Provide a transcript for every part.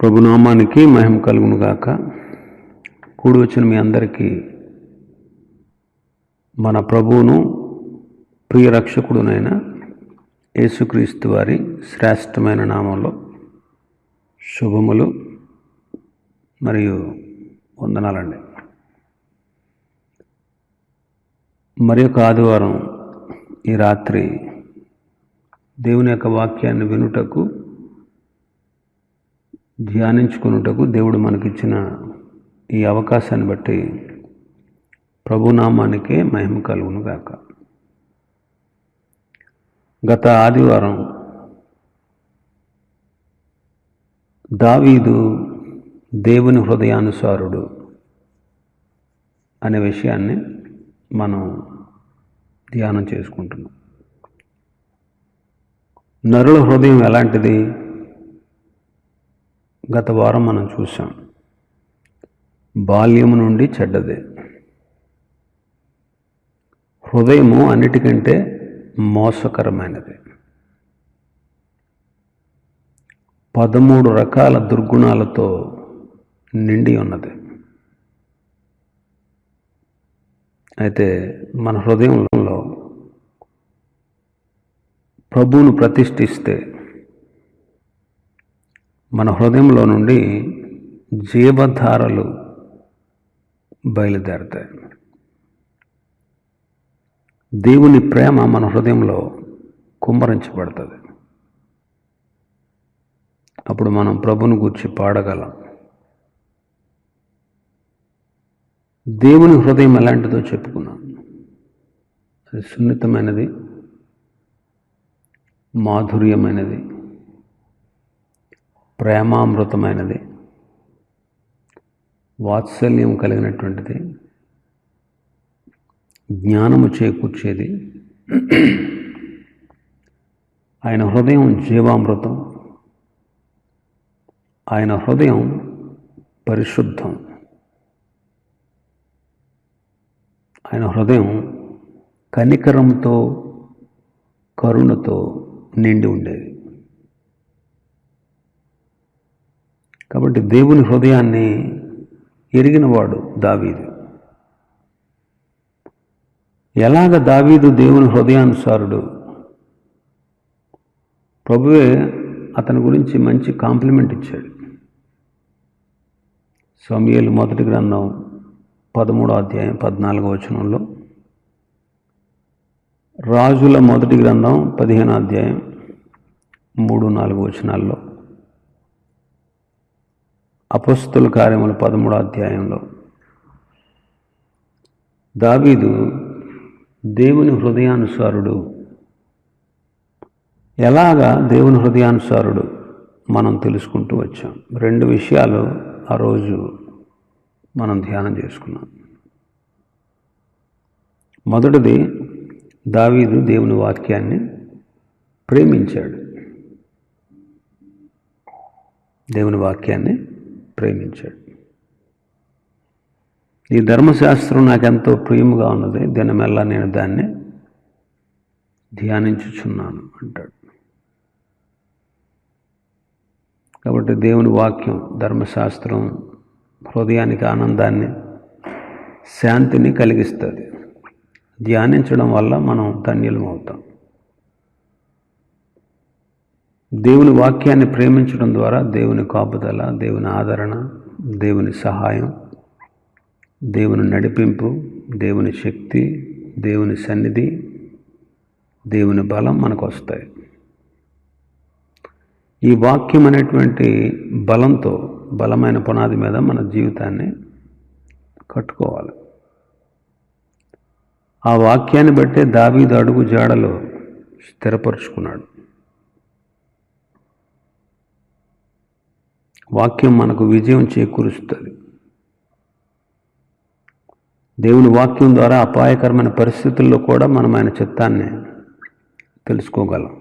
ప్రభునామానికి మహిమ కలుగును గాక. కూడి వచ్చిన మీ అందరికీ మన ప్రభువును ప్రియ రక్షకుడునైన యేసుక్రీస్తు వారి శ్రేష్టమైన నామంలో శుభములు మరియు వందనాలండి. మరి ఒక ఆదివారం ఈ రాత్రి దేవుని యొక్క వాక్యాన్ని వినుటకు, ధ్యానించుకున్నటకు దేవుడు మనకిచ్చిన ఈ అవకాశాన్ని బట్టి ప్రభునామానికే మహిమ కలుగును గాక. గత ఆదివారం దావీదు దేవుని హృదయానుసారుడు అనే విషయాన్ని మనం ధ్యానం చేసుకుంటున్నాం. నరుల హృదయం ఎలాంటిది? గత వారం మనం చూసాం. బాల్యము నుండి చెడ్డదే. హృదయము అన్నిటికంటే మోసకరమైనది. 13 రకాల దుర్గుణాలతో నిండి ఉన్నది. అయితే మన హృదయంలో ప్రభువును ప్రతిష్ఠిస్తే మన హృదయంలో నుండి జీవధారలు బయలుదేరుతాయి. దేవుని ప్రేమ మన హృదయంలో కుమ్మరించబడుతుంది. అప్పుడు మనం ప్రభుని గూర్చి పాడగలం. దేవుని హృదయం ఎలాంటిదో చెప్పుకున్నాం. అది సున్నితమైనది, మాధుర్యమైనది, ప్రేమామృతమైనది, వాత్సల్యం కలిగినటువంటిది, జ్ఞానము చేకూర్చేది. ఆయన హృదయం జీవామృతం. ఆయన హృదయం పరిశుద్ధం. ఆయన హృదయం కనికరంతో, కరుణతో నిండి ఉండేది. కాబట్టి దేవుని హృదయాన్ని ఎరిగినవాడు దావీదు. ఎలాగ దావీదు దేవుని హృదయానుసారుడు? ప్రభువే అతని గురించి మంచి కాంప్లిమెంట్ ఇచ్చాడు. సమూయేలు మొదటి గ్రంథం 13వ అధ్యాయం 14వ వచనంలో, రాజుల మొదటి గ్రంథం 15వ అధ్యాయం 3-4 వచనాల్లో, అపొస్తలుల కార్యములు 13వ అధ్యాయంలో దావీదు దేవుని హృదయానుసారుడు. ఎలాగా దేవుని హృదయానుసారుడు మనం తెలుసుకుంటూ వచ్చాం. 2 విషయాలు ఆ రోజు మనం ధ్యానం చేసుకున్నాం. మొదటిది, దావీదు దేవుని వాక్యాన్ని ప్రేమించాడు. దేవుని వాక్యాన్ని ప్రేమించాడు. ఈ ధర్మశాస్త్రం నాకెంతో ప్రియముగా ఉన్నది, దినమెల్లా నేను దాన్ని ధ్యానించుచున్నాను అంటాడు. కాబట్టి దేవుని వాక్యం, ధర్మశాస్త్రం హృదయానికి ఆనందాన్ని, శాంతిని కలిగిస్తుంది. ధ్యానించడం వల్ల మనం ధన్యులం అవుతాం. దేవుని వాక్యాన్ని ప్రేమించడం ద్వారా దేవుని కాపుదల, దేవుని ఆదరణ, దేవుని సహాయం, దేవుని నడిపింపు, దేవుని శక్తి, దేవుని సన్నిధి, దేవుని బలం మనకు వస్తాయి. ఈ వాక్యం అనేటువంటి బలంతో, బలమైన పునాది మీద మన జీవితాన్ని కట్టుకోవాలి. ఆ వాక్యాన్ని బట్టే దావీదు అడుగు జాడలో స్థిరపరుచుకున్నాడు. వాక్యం మనకు విజయం చేకూరుస్తుంది. దేవుని వాక్యం ద్వారా అపాయకరమైన పరిస్థితుల్లో కూడా మనం ఆయన చిత్తాన్ని తెలుసుకోగలం.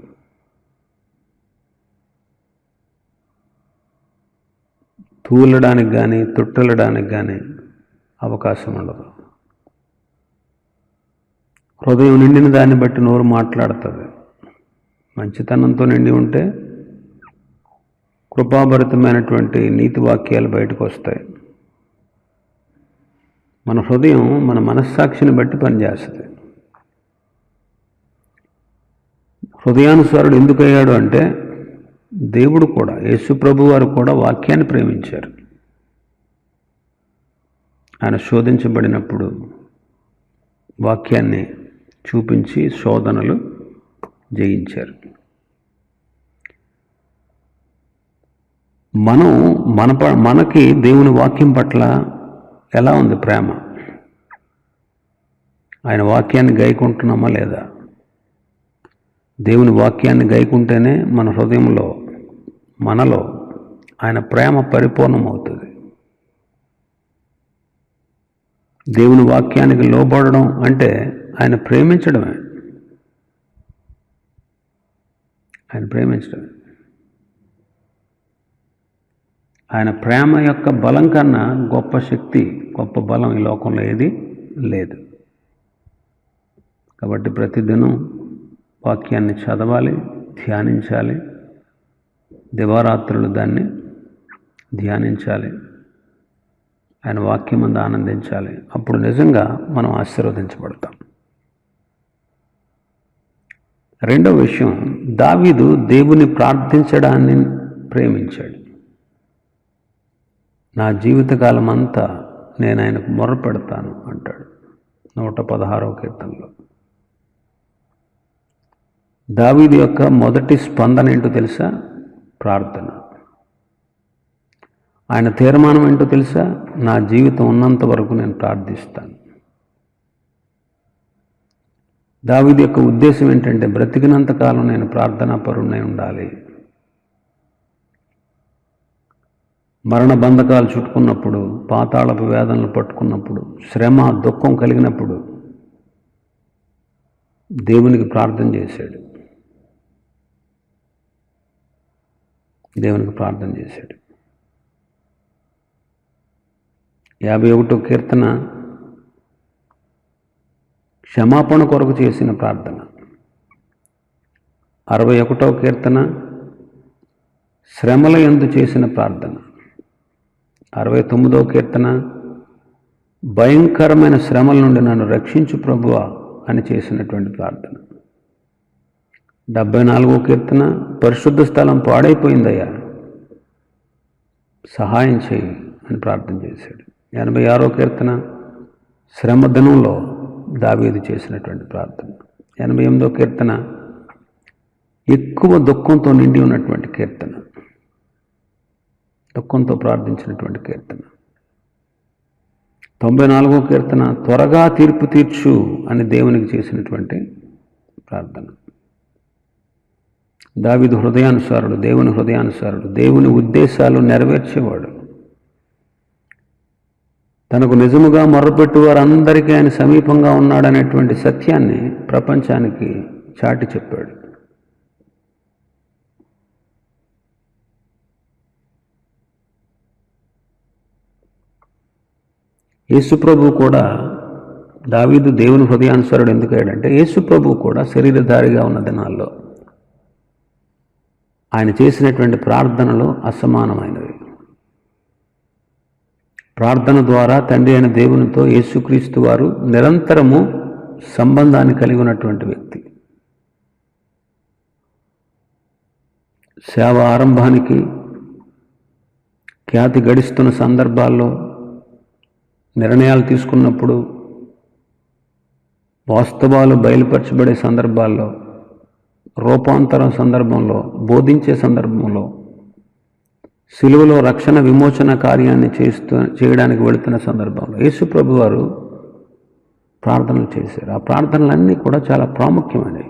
తూలడానికి కానీ, తొట్టెల్లడానికి కానీ అవకాశం ఉండదు. హృదయం నిండిన దాన్ని బట్టి నోరు మాట్లాడుతుంది. మంచితనంతో నిండి ఉంటే కృపాభరితమైనటువంటి నీతి వాక్యాలు బయటకు వస్తాయి. మన హృదయం మన మనస్సాక్షిని బట్టి పనిచేస్తుంది. హృదయానుసారుడు ఎందుకు అయ్యాడు అంటే, దేవుడు కూడా, యేసు ప్రభు వారు కూడా వాక్యాన్ని ప్రేమించారు. ఆయన శోధించబడినప్పుడు వాక్యాన్ని చూపించి శోధనలు జయించారు. మనకి దేవుని వాక్యం పట్ల ఎలా ఉంది ప్రేమ? ఆయన వాక్యాన్ని గైకుంటున్నామా లేదా? దేవుని వాక్యాన్ని గైకుంటేనే మన హృదయంలో, మనలో ఆయన ప్రేమ పరిపూర్ణమవుతుంది. దేవుని వాక్యానికి లోబడడం అంటే ఆయన ప్రేమించడమే. ఆయన ప్రేమ యొక్క బలం కన్నా గొప్ప శక్తి, గొప్ప బలం ఈ లోకంలో ఏది లేదు. కాబట్టి ప్రతిదినం వాక్యాన్ని చదవాలి, ధ్యానించాలి, దివారాత్రులు దాన్ని ధ్యానించాలి, ఆయన వాక్యం అందు ఆనందించాలి. అప్పుడు నిజంగా మనం ఆశీర్వదించబడతాం. రెండవ విషయం, దావీదు దేవుని ప్రార్థించడాన్ని ప్రేమించాడు. నా జీవితకాలం అంతా నేను ఆయనకు మొర్రపెడతాను అంటాడు 116వ కీర్తనలో. దావీదు యొక్క మొదటి స్పందన ఏంటో తెలుసా? ప్రార్థన. ఆయన తీర్మానం ఏంటో తెలుసా? నా జీవితం ఉన్నంత వరకు నేను ప్రార్థిస్తాను. దావీదు యొక్క ఉద్దేశం ఏంటంటే, బ్రతికినంత కాలం నేను ప్రార్థనా పరుణ్ణై ఉండాలి. మరణ బంధకాలు చుట్టుకున్నప్పుడు, పాతాళపు వేదనలు పట్టుకున్నప్పుడు, శ్రమ దుఃఖం కలిగినప్పుడు దేవునికి ప్రార్థన చేశాడు. 51వ కీర్తన క్షమాపణ కొరకు చేసిన ప్రార్థన. 61వ కీర్తన శ్రమల యందు చేసిన ప్రార్థన. 69వ కీర్తన భయంకరమైన శ్రమల నుండి నన్ను రక్షించు ప్రభువా అని చేసినటువంటి ప్రార్థన. 74వ కీర్తన పరిశుద్ధ స్థలం పాడైపోయిందయ్యా, సహాయం చేయి అని ప్రార్థన చేశాడు. 86వ కీర్తన శ్రమ దినంలో దావీదు చేసినటువంటి ప్రార్థన. 88వ కీర్తన ఎక్కువ దుఃఖంతో నిండి ఉన్నటువంటి కీర్తన, దుఃఖంతో ప్రార్థించినటువంటి కీర్తన. 94వ కీర్తన త్వరగా తీర్పు తీర్చు అని దేవునికి చేసినటువంటి ప్రార్థన. దావీదు హృదయానుసారుడు, దేవుని హృదయానుసారుడు, దేవుని ఉద్దేశాలు నెరవేర్చేవాడు. తనకు నిజముగా మొర్రపెట్టు వారందరికీ ఆయన సమీపంగా ఉన్నాడనేటువంటి సత్యాన్ని ప్రపంచానికి చాటి చెప్పాడు. యేసుప్రభు కూడా, దావీదు దేవుని హృదయానుసారుడు ఎందుకయ్యాడంటే, యేసుప్రభు కూడా శరీరధారిగా ఉన్న దినాల్లో ఆయన చేసినటువంటి ప్రార్థనలు అసమానమైనవి. ప్రార్థన ద్వారా తండ్రి అయిన దేవునితో యేసుక్రీస్తు వారు నిరంతరము సంబంధాన్ని కలిగి ఉన్నటువంటి వ్యక్తి. సేవ ఆరంభానికి ఖ్యాతి గడిస్తున్న సందర్భాల్లో, నిర్ణయాలు తీసుకున్నప్పుడు, వాస్తవాలు బయలుపరచబడే సందర్భాల్లో, రూపాంతరం సందర్భంలో, బోధించే సందర్భంలో, సిలువలో రక్షణ విమోచన కార్యాన్ని చేయడానికి వెళుతున్న సందర్భంలో యేసుప్రభు వారు ప్రార్థనలు చేశారు. ఆ ప్రార్థనలన్నీ కూడా చాలా ప్రాముఖ్యమైనవి.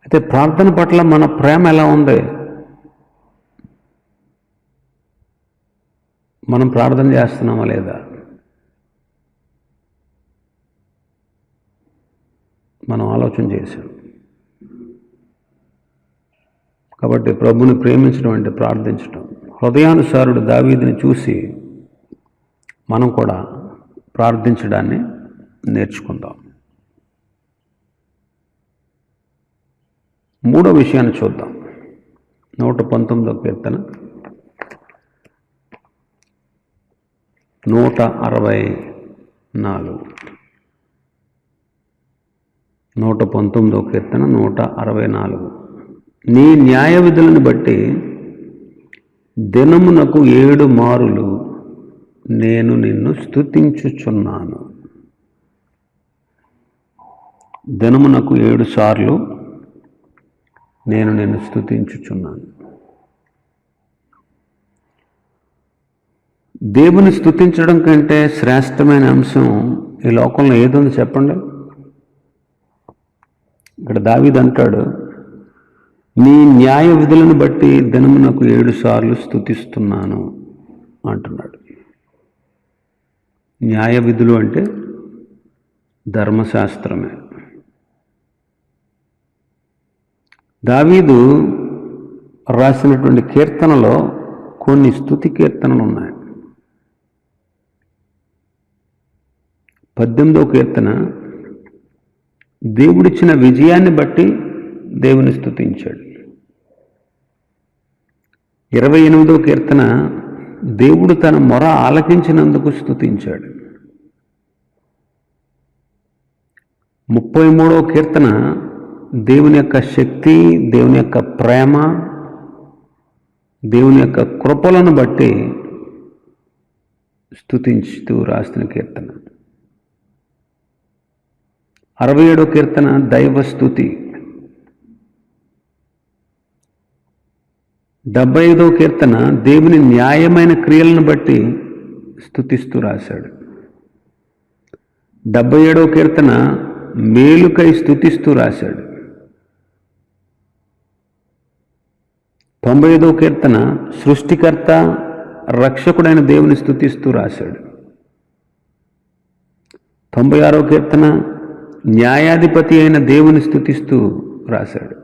అయితే ప్రార్థన పట్ల మన ప్రేమ ఎలా ఉంది? మనం ప్రార్థన చేస్తున్నామా లేదా? మనం ఆలోచన చేశాం. కాబట్టి ప్రభుని ప్రేమించడం అంటే ప్రార్థించడం. హృదయానుసారుడు దావీదుని చూసి మనం కూడా ప్రార్థించడాన్ని నేర్చుకుందాం. మూడో విషయాన్ని చూద్దాం. 119వ కీర్తన 164. 119వ కీర్తన 164. నీ న్యాయ విధులను బట్టి దినమునకు 7 మారులు నేను నిన్ను స్తుతించుచున్నాను. దినమునకు 7 సార్లు నేను నిన్ను స్తుతించుచున్నాను. దేవుని స్తుతించడం కంటే శ్రేష్టమైన అంశం ఈ లోకంలో ఏదుంది చెప్పండి? ఇక్కడ దావీదు అంటాడు, నీ న్యాయ విధులను బట్టి దినమునకు 7 సార్లు స్తుతిస్తున్నాను అంటున్నాడు. న్యాయ విధులు అంటే ధర్మశాస్త్రమే. దావీదు రాసినటువంటి కీర్తనలో కొన్ని స్తుతి కీర్తనలు ఉన్నాయి. 18వ కీర్తన దేవుడిచ్చిన విజయాన్ని బట్టి దేవుని స్తుతించాడు. 28వ కీర్తన దేవుడు తన మొర ఆలకించినందుకు స్తుతించాడు. 33వ కీర్తన దేవుని యొక్క శక్తి, దేవుని యొక్క ప్రేమ, దేవుని యొక్క కృపలను బట్టి స్తుతించుతూ రాసిన కీర్తన. 67వ కీర్తన దైవ స్తుతి. 75వ కీర్తన దేవుని న్యాయమైన క్రియలను బట్టి స్తుతిస్తూ రాశాడు. 77వ కీర్తన మేలుకై స్తుతిస్తూ రాశాడు. 95వ కీర్తన సృష్టికర్త రక్షకుడైన దేవుని స్తుతిస్తూ రాశాడు. 96వ కీర్తన న్యాయాధిపతి అయిన దేవుని స్తుతిస్తూ రాశాడు.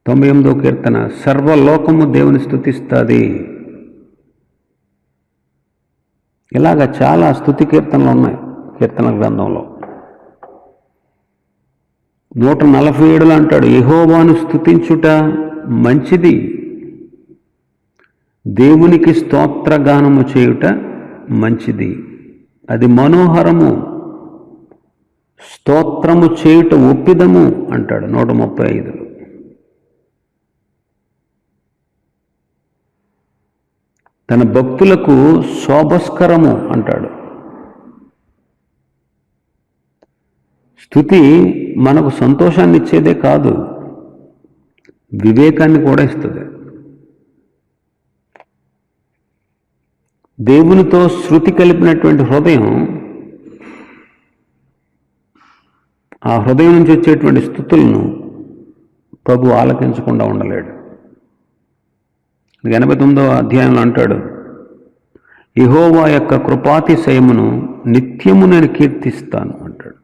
98వ కీర్తన సర్వలోకము దేవుని స్తుతిస్తుంది. ఇలాగ చాలా స్తుతి కీర్తనలు ఉన్నాయి కీర్తన గ్రంథంలో. 147లో అంటాడు, యెహోవాను స్తుతించుట మంచిది, దేవునికి స్తోత్రగానము చేయుట మంచిది, అది మనోహరము, స్తోత్రము చేయుట ఒప్పిదము అంటాడు 135లో. తన భక్తులకు శోభస్కరము అంటాడు. స్తుతి మనకు సంతోషాన్ని ఇచ్చేదే కాదు, వివేకాన్ని కూడా ఇస్తుంది. దేవునితో శృతి కలిపినటువంటి హృదయం, ఆ హృదయం నుంచి వచ్చేటువంటి స్తుతులను ప్రభు ఆలకించకుండా ఉండలేడు. 89వ అధ్యాయంలో అంటాడు, యెహోవా యొక్క కృపాతిశయమును నిత్యము నేను కీర్తిస్తాను అంటాడు.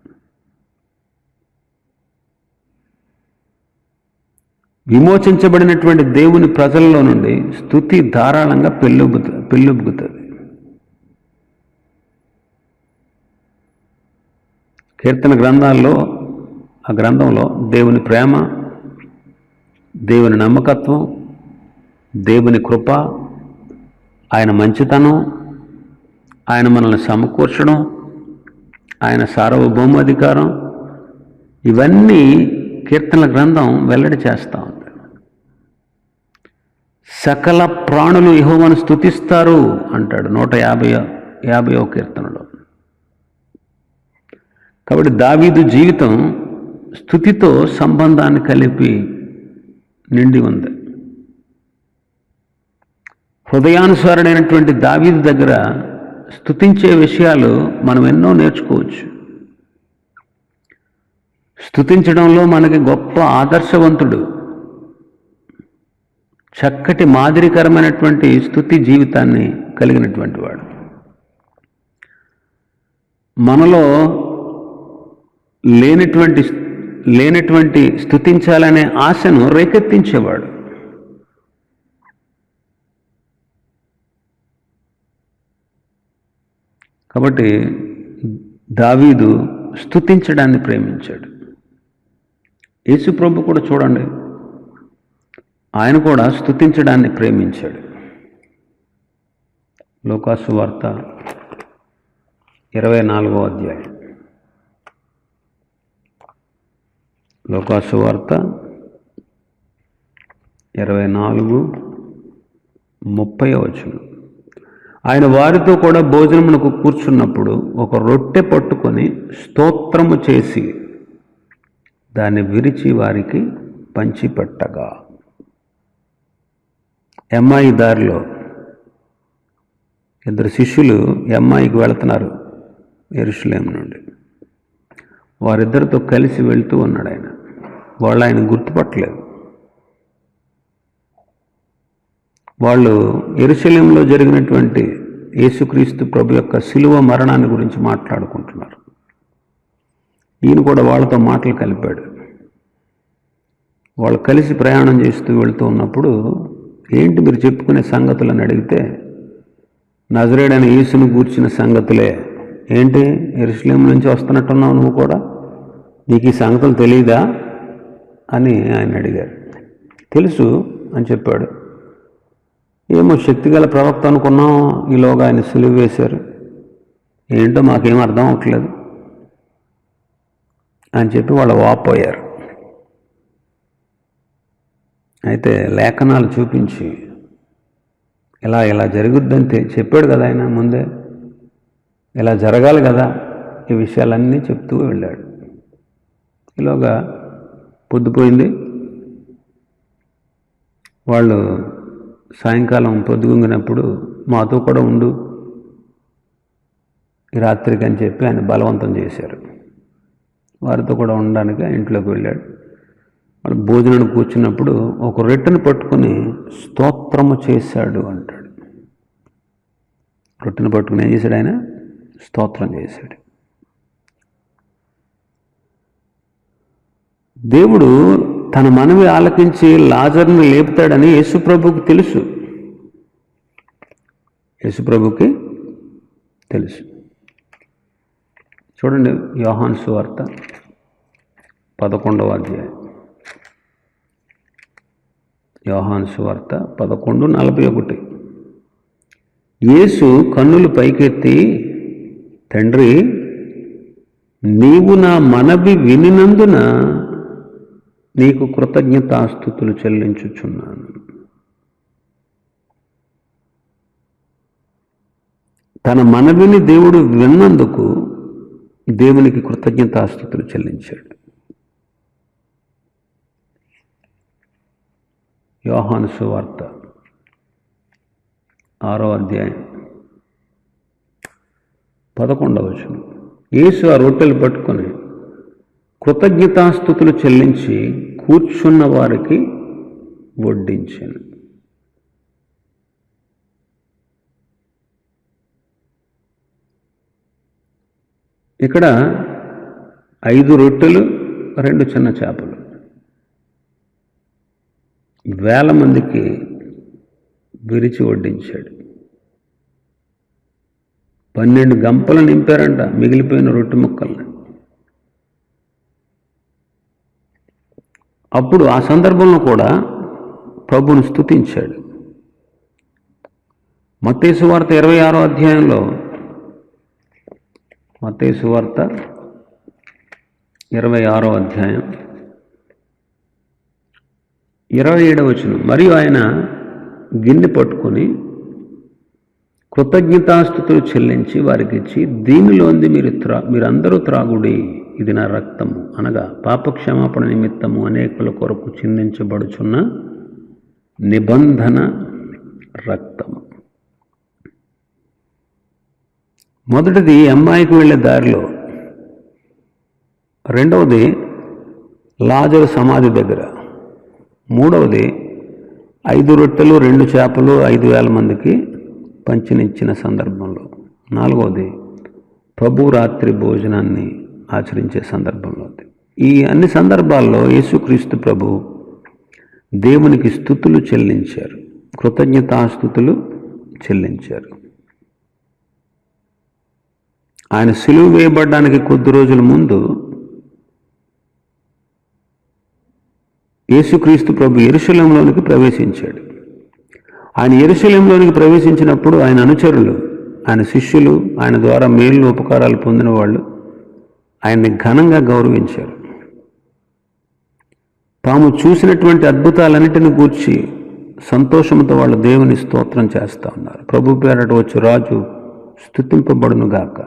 విమోచించబడినటువంటి దేవుని ప్రజల్లో నుండి స్తుతి ధారాళంగా పెళ్ళుబుకుతుంది. కీర్తన గ్రంథాల్లో, ఆ గ్రంథంలో దేవుని ప్రేమ, దేవుని నమ్మకత్వం, దేవుని కృప, ఆయన మంచితనం, ఆయన మనల్ని సమకూర్చడం, ఆయన సార్వభౌమాధికారం, ఇవన్నీ కీర్తనల గ్రంథం వెల్లడి చేస్తూ ఉంది. సకల ప్రాణులు యెహోవాను స్తుతిస్తారు అంటాడు 150వ కీర్తనలో. కాబట్టి దావీదు జీవితం స్తుతితో సంబంధాన్ని కలిపి నిండి ఉంది. హృదయానుసారుడైనటువంటి దావీదు దగ్గర స్తుతించే విషయాలు మనం ఎన్నో నేర్చుకోవచ్చు. స్తుతించడంలో మనకి గొప్ప ఆదర్శవంతుడు, చక్కటి మాదిరికరమైనటువంటి స్తుతి జీవితాన్ని కలిగినటువంటి వాడు. మనలో లేనటువంటి స్తుతించాలనే ఆశను రేకెత్తించేవాడు. కాబట్టి దావీదు స్తుతించడాన్ని ప్రేమించాడు. యేసు ప్రభు కూడా చూడండి, ఆయన కూడా స్తుతించడాన్ని ప్రేమించాడు. లూకాసు వార్త 24వ అధ్యాయం. లూకాసు వార్త 24:30 వచనం. ఆయన వారితో కూడా భోజనమునకు కూర్చున్నప్పుడు ఒక రొట్టె పట్టుకొని స్తోత్రము చేసి దాన్ని విరిచి వారికి పంచిపెట్టగా. ఎమ్మాయి దారిలో ఇద్దరు శిష్యులు ఎమ్మాయికి వెళుతున్నారు యెరూషలేము నుండి. వారిద్దరితో కలిసి వెళ్తూ ఉన్నాడు ఆయన. వాళ్ళు ఆయన గుర్తుపట్టలేదు. వాళ్ళు యెరూషలేములో జరిగినటువంటి యేసుక్రీస్తు ప్రభు యొక్క శిలువ మరణాన్ని గురించి మాట్లాడుకుంటున్నారు. ఈయన కూడా వాళ్ళతో మాటలు కలిపాడు. వాళ్ళు కలిసి ప్రయాణం చేస్తూ వెళుతూ ఉన్నప్పుడు, ఏంటి మీరు చెప్పుకునే సంగతులని అడిగితే, నజరేయుడైన యేసును గూర్చిన సంగతులే. ఏంటి, యెరూషలేము నుంచి వస్తున్నట్టున్నావు నువ్వు కూడా, నీకు ఈ సంగతులు తెలియదా అని ఆయన అడిగారు. తెలుసు అని చెప్పాడు. ఏమో శక్తిగల ప్రవక్త అనుకున్నాం, ఈలోగా ఆయన సిలువ వేశారు, ఏంటో మాకేం అర్థం అవ్వట్లేదు అని చెప్పి వాళ్ళు వాపోయారు. అయితే లేఖనాలు చూపించి ఇలా జరుగుద్దని చెప్పాడు కదా ఆయన ముందే, ఇలా జరగాలి కదా, ఈ విషయాలన్నీ చెప్తూ వెళ్ళాడు. ఈలోగా పొద్దుపోయింది. వాళ్ళు సాయంకాలం పొద్దుగుంగినప్పుడు మాతో కూడా ఉండు ఈ రాత్రికి అని చెప్పి ఆయన బలవంతం చేశారు. వారితో కూడా ఉండడానికి ఇంట్లోకి వెళ్ళాడు. వాళ్ళు భోజనం కూర్చున్నప్పుడు ఒక రొట్టెను పట్టుకొని స్తోత్రము చేశాడు అంటాడు. రొట్టెను పట్టుకుని ఏం చేశాడు ఆయన? స్తోత్రం చేశాడు. దేవుడు తన మనవి ఆలకించి లాజరును లేపుతాడని యేసుప్రభుకి తెలుసు. యేసుప్రభుకి తెలుసు. చూడండి, యోహాను సువార్త 11వ అధ్యాయం. యోహాను సువార్త 11:41. యేసు కన్నులు పైకెత్తి, తండ్రి, నీవు నా మనవి వినినందున నీకు కృతజ్ఞతాస్తుతులు చెల్లించుచున్నాను. తన మనవిని దేవుడు విన్నందుకు దేవునికి కృతజ్ఞతాస్తుతులు చెల్లించాడు. యోహాను సువార్త 6వ అధ్యాయం 11వ వచనం. యేసు ఆ రొట్టెలు పట్టుకొని కృతజ్ఞతాస్తుతులు చెల్లించి కూర్చున్న వారికి వడ్డించాను. ఇక్కడ 5 రొట్టెలు 2 చిన్న చేపలు, 1000 మందికి విరిచి వడ్డించాడు. 12 గంపలు నింపారంట మిగిలిపోయిన రొట్టె ముక్కల్ని. అప్పుడు ఆ సందర్భంలో కూడా ప్రభువును స్తుతించాడు. మత్తయి సువార్త 26వ అధ్యాయంలో, మత్తయి సువార్త 26వ అధ్యాయం 27వ వచనం. మరియు ఆయన గిన్నె పట్టుకొని కృతజ్ఞతాస్తుతులు చెల్లించి వారికి ఇచ్చి, దీనిలోంది మీరందరూ త్రాగుడి, ఇది నా రక్తము, అనగా పాపక్షమాపణ నిమిత్తము అనేకుల కొరకు చిందించబడుచున్న నిబంధన రక్తము. మొదటిది అమ్మాయికి వెళ్ళే దారిలో, రెండవది లాజరు సమాధి దగ్గర, మూడవది 5 రొట్టెలు 2 చేపలు 5,000 మందికి పంచినిచ్చిన సందర్భంలో, నాలుగవది ప్రభు రాత్రి భోజనాన్ని ఆచరించే సందర్భంలో. ఈ అన్ని సందర్భాల్లో యేసుక్రీస్తు ప్రభు దేవునికి స్తుతులు చెల్లించారు, కృతజ్ఞతాస్తుతులు చెల్లించారు. ఆయన సిలువ వేయబడ్డానికి కొద్ది రోజుల ముందు యేసుక్రీస్తు ప్రభు యెరూషలేములోనికి ప్రవేశించాడు. ఆయన యెరూషలేములోనికి ప్రవేశించినప్పుడు ఆయన అనుచరులు, ఆయన శిష్యులు, ఆయన ద్వారా మేలు ఉపకారాలు పొందిన వాళ్ళు ఆయన్ని ఘనంగా గౌరవించారు. తాము చూసినటువంటి అద్భుతాలన్నిటిని గూర్చి సంతోషంతో వాళ్ళు దేవుని స్తోత్రం చేస్తూ ఉన్నారు. ప్రభు పేరట వచ్చి రాజు స్తుతింపబడునుగాక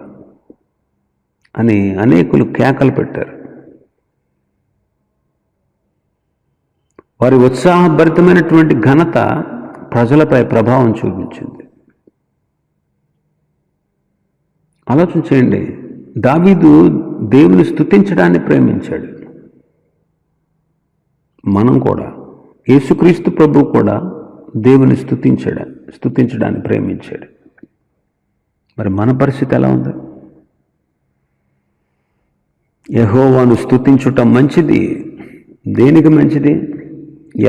అని అనేకులు కేకలు పెట్టారు. వారి ఉత్సాహభరితమైనటువంటి ఘనత ప్రజలపై ప్రభావం చూపించింది. ఆలోచన చేయండి, దావీదు దేవుని స్తుతించడాన్ని ప్రేమించాడు. మనం కూడా, యేసుక్రీస్తు ప్రభు కూడా దేవుని స్తుతించడాన్ని ప్రేమించాడు. మరి మన పరిస్థితి ఎలా ఉంది? యెహోవాను స్తుతించుట మంచిది. దేనికి మంచిది?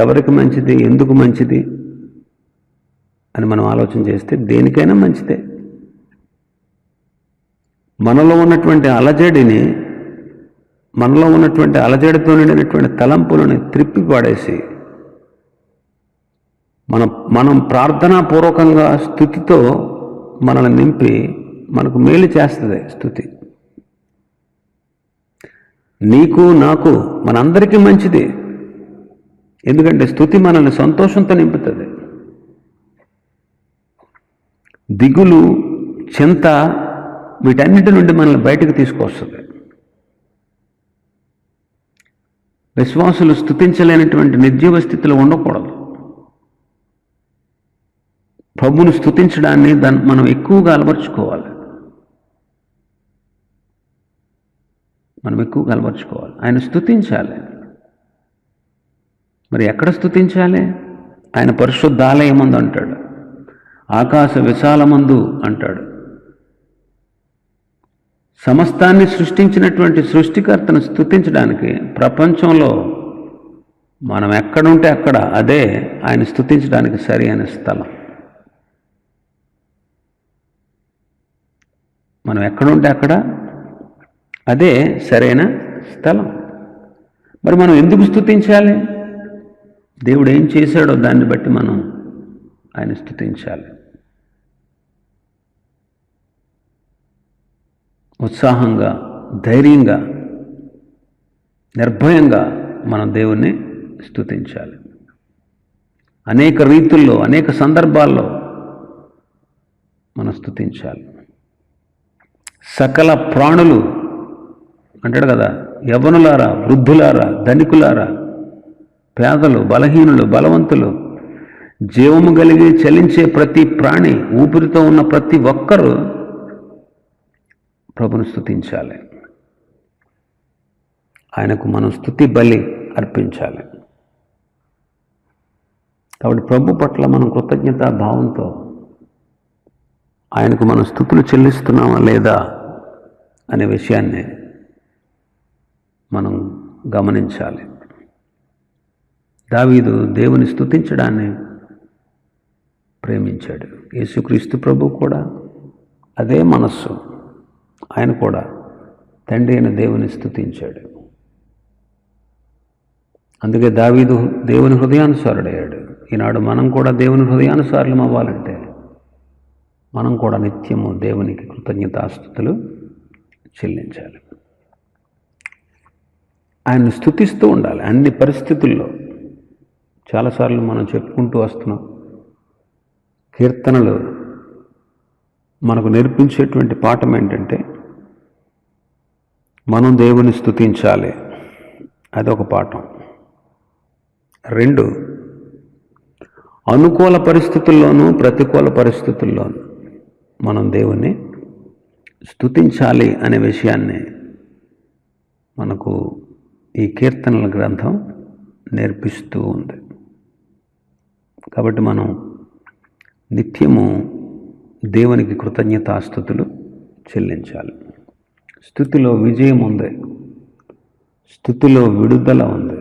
ఎవరికి మంచిది? ఎందుకు మంచిది అని మనం ఆలోచన చేస్తే దేనికైనా మంచిదే. మనలో ఉన్నటువంటి అలజడితో నిండినటువంటి తలంపులను త్రిప్పి పాడేసి మనం ప్రార్థనాపూర్వకంగా స్తుతితో మనల్ని నింపి మనకు మేలు చేస్తుంది స్తుతి. నీకు, నాకు, మనందరికీ మంచిది. ఎందుకంటే స్తుతి మనల్ని సంతోషంతో నింపుతుంది. దిగులు, చింత, వీటన్నిటి నుండి మనల్ని బయటకు తీసుకొస్తుంది. విశ్వాసులు స్తుతించలేనటువంటి నిర్జీవ స్థితిలో ఉండకూడదు. ప్రభువును స్తుతించడాన్ని మనం ఎక్కువగా అలవర్చుకోవాలి. ఆయన స్తుతించాలి. మరి ఎక్కడ స్తుతించాలి? ఆయన పరిశుద్ధ ఆలయమందు అంటాడు, ఆకాశ విశాలమందు అంటాడు. సమస్తాన్ని సృష్టించినటువంటి సృష్టికర్తను స్తుతించడానికి ప్రపంచంలో మనం ఎక్కడుంటే అక్కడ అదే ఆయన స్తుతించడానికి సరి అయిన స్థలం. మనం ఎక్కడుంటే అక్కడ అదే సరైన స్థలం. మరి మనం ఎందుకు స్తుతించాలి? దేవుడు ఏం చేశాడో దాన్ని బట్టి మనం ఆయన స్తుతించాలి. ఉత్సాహంగా, ధైర్యంగా, నిర్భయంగా మనం దేవుణ్ణి స్తుతించాలి. అనేక రీతుల్లో, అనేక సందర్భాల్లో మనం స్తుతించాలి. సకల ప్రాణులు అంటాడు కదా, యవ్వనులారా, వృద్ధులారా, ధనికులారా, పేదలు, బలహీనులు, బలవంతులు, జీవము కలిగి చలించే ప్రతి ప్రాణి, ఊపిరితో ఉన్న ప్రతి ఒక్కరూ ప్రభును స్తుతించాలి. ఆయనకు మనం స్తుతి బలి అర్పించాలి. కాబట్టి ప్రభు పట్ల మనం కృతజ్ఞతా భావంతో ఆయనకు మనం స్తుతులు చెల్లిస్తున్నామా లేదా అనే విషయాన్ని మనం గమనించాలి. దావీదు దేవుని స్తుతించడాన్ని ప్రేమించాడు. యేసుక్రీస్తు ప్రభు కూడా అదే మనస్సు. ఆయన కూడా తండ్రి అయిన దేవుని స్తుతించాడు. అందుకే దావీదు దేవుని హృదయానుసారుడయ్యాడు. ఈనాడు మనం కూడా దేవుని హృదయానుసారులం అవ్వాలంటే మనం కూడా నిత్యము దేవునికి కృతజ్ఞతాస్తుతులు చెల్లించాలి. ఆయన్ని స్తుతిస్తూ ఉండాలి అన్ని పరిస్థితుల్లో. చాలాసార్లు మనం చెప్పుకుంటూ వస్తున్నాం, కీర్తనలు మనకు నేర్పించేటువంటి పాఠం ఏంటంటే మనం దేవుని స్తుతించాలి. అదొక పాఠం. 2, అనుకూల పరిస్థితుల్లోనూ ప్రతికూల పరిస్థితుల్లోనూ మనం దేవుణ్ణి స్తుతించాలి అనే విషయాన్ని మనకు ఈ కీర్తనల గ్రంథం నేర్పిస్తూ ఉంది. కాబట్టి మనం నిత్యము దేవునికి కృతజ్ఞతాస్తుతులు చెల్లించాలి. స్తుతిలో విజయం ఉంది, స్తుతిలో విడుదల ఉంది.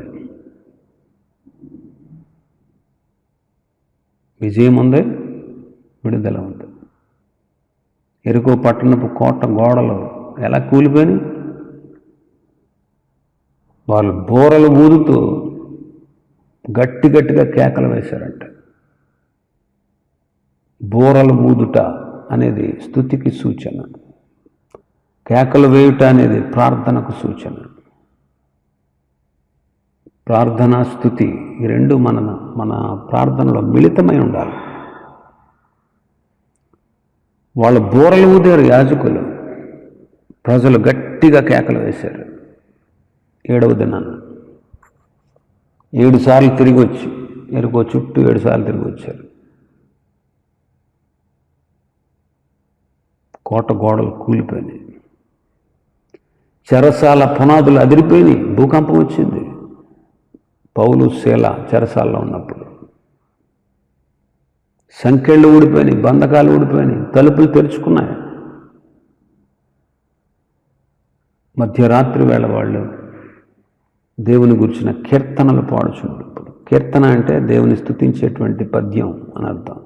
విజయం ఉంది, విడుదల ఉంది. ఎరుకో పట్టణపు కోట గోడలు ఎలా కూలిపోయినాయి? వాళ్ళు బోరలు ఊదుతూ గట్టిగా కేకలు వేశారంట. బోరలు ఊదుట అనేది స్తుతికి సూచన, కేకలు వేయుట అనేది ప్రార్థనకు సూచన. ప్రార్థన, స్తుతి ఈ రెండు మన ప్రార్థనలో మిళితమై ఉండాలి. వాళ్ళు బోరలు ఊదారు యాజకులు, ప్రజలు గట్టిగా కేకలు వేశారు. 7వ దినాన 7 సార్లు తిరిగి వచ్చి ఎరుకో చుట్టూ 7 సార్లు తిరిగి వచ్చారు. కోట గోడలు కూలిపోయినాయి, చెరసాల పునాదులు అదిరిపోయినాయి, భూకంపం వచ్చింది. పౌలు శీల చెరసాలలో ఉన్నప్పుడు సంకెళ్ళు ఊడిపోయినాయి, బంధకాలు ఊడిపోయినాయి, తలుపులు తెరుచుకున్నాయి. మధ్యరాత్రి వేళ వాళ్ళు దేవుని గురించిన కీర్తనలు పాడుచున్నప్పుడు, కీర్తన అంటే దేవుని స్తుతించేటువంటి పద్యం అని అర్థం.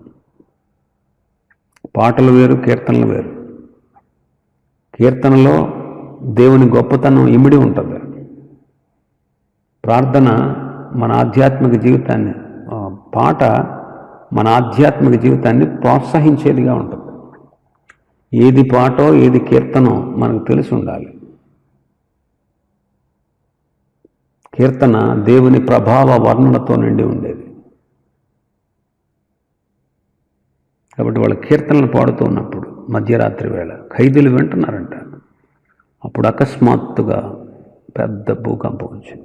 పాటలు వేరు, కీర్తనలు వేరు. కీర్తనలో దేవుని గొప్పతనం ఇమిడి ఉంటుంది. ప్రార్థన మన ఆధ్యాత్మిక జీవితాన్ని, పాట మన ఆధ్యాత్మిక జీవితాన్ని ప్రోత్సహించేదిగా ఉంటుంది. ఏది పాటో ఏది కీర్తనో మనకు తెలిసి ఉండాలి. కీర్తన దేవుని ప్రభావ వర్ణనతో నిండి ఉండేది. కాబట్టి వాళ్ళు కీర్తనలు పాడుతూ ఉన్నప్పుడు మధ్యరాత్రి వేళ ఖైదీలు వింటున్నారంట. అప్పుడు అకస్మాత్తుగా పెద్ద భూకంపం వచ్చింది.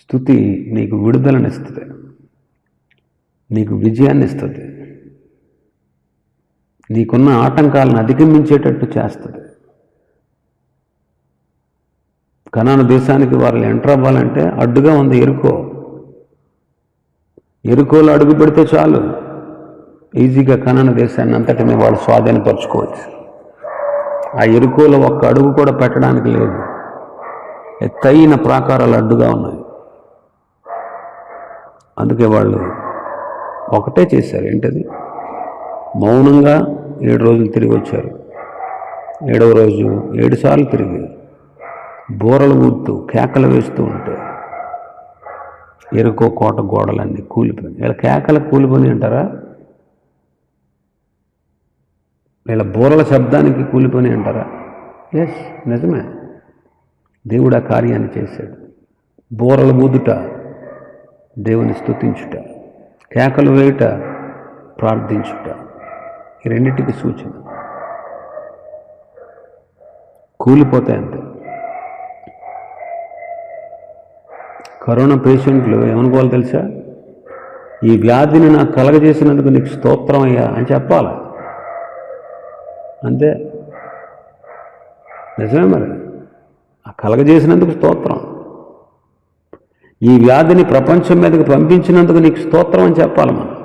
స్తుతి నీకు విడుదలనిస్తుంది, నీకు విజయాన్ని ఇస్తుంది, నీకున్న ఆటంకాలను అధిగమించేటట్టు చేస్తుంది. కనాను దేశానికి వారు ఎంటర్ అవ్వాలంటే అడ్డుగా ఉంది ఎరుకో. ఎరుకోలో అడుగు పెడితే చాలు, ఈజీగా కనాను దేశాన్ని అంతటిని వాళ్ళు స్వాధీనపరచుకోవచ్చు. ఆ ఎరుకోలో ఒక్క అడుగు కూడా పెట్టడానికి లేదు, ఎత్తైన ప్రాకారాలు అడ్డుగా ఉన్నాయి. అందుకే వాళ్ళు ఒకటే చేశారు, ఏంటది? మౌనంగా 7 రోజులు తిరిగి వచ్చారు. 7వ రోజు 7 సార్లు తిరిగి బోరలు ఊదుతూ కేకలు వేస్తూ ఉంటే ఎరుకో కోట గోడలన్నీ కూలిపోయి. వీళ్ళ కేకలు కూలిపోయి అంటారా? వీళ్ళ బోరల శబ్దానికి కూలిపోయి అంటారా? ఎస్, నిజమే. దేవుడు ఆ కార్యాన్ని చేశాడు. బోరలు ఊదుట దేవుని స్తుతించుట, కేకలు వేయుట ప్రార్థించుట, ఈ రెండింటికి సూచన. కూలిపోతాయి అంతే. కరోనా పేషెంట్లు ఏమనుకోవాలి తెలుసా? ఈ వ్యాధిని నాకు కలగజేసినందుకు నీకు స్తోత్రం అయ్యా అని చెప్పాలి, అంతే. నిజమే మరి, ఆ కలగజేసినందుకు స్తోత్రం. ఈ వ్యాధిని ప్రపంచం మీదకి పంపించినందుకు నీకు స్తోత్రం అని చెప్పాలి మనం.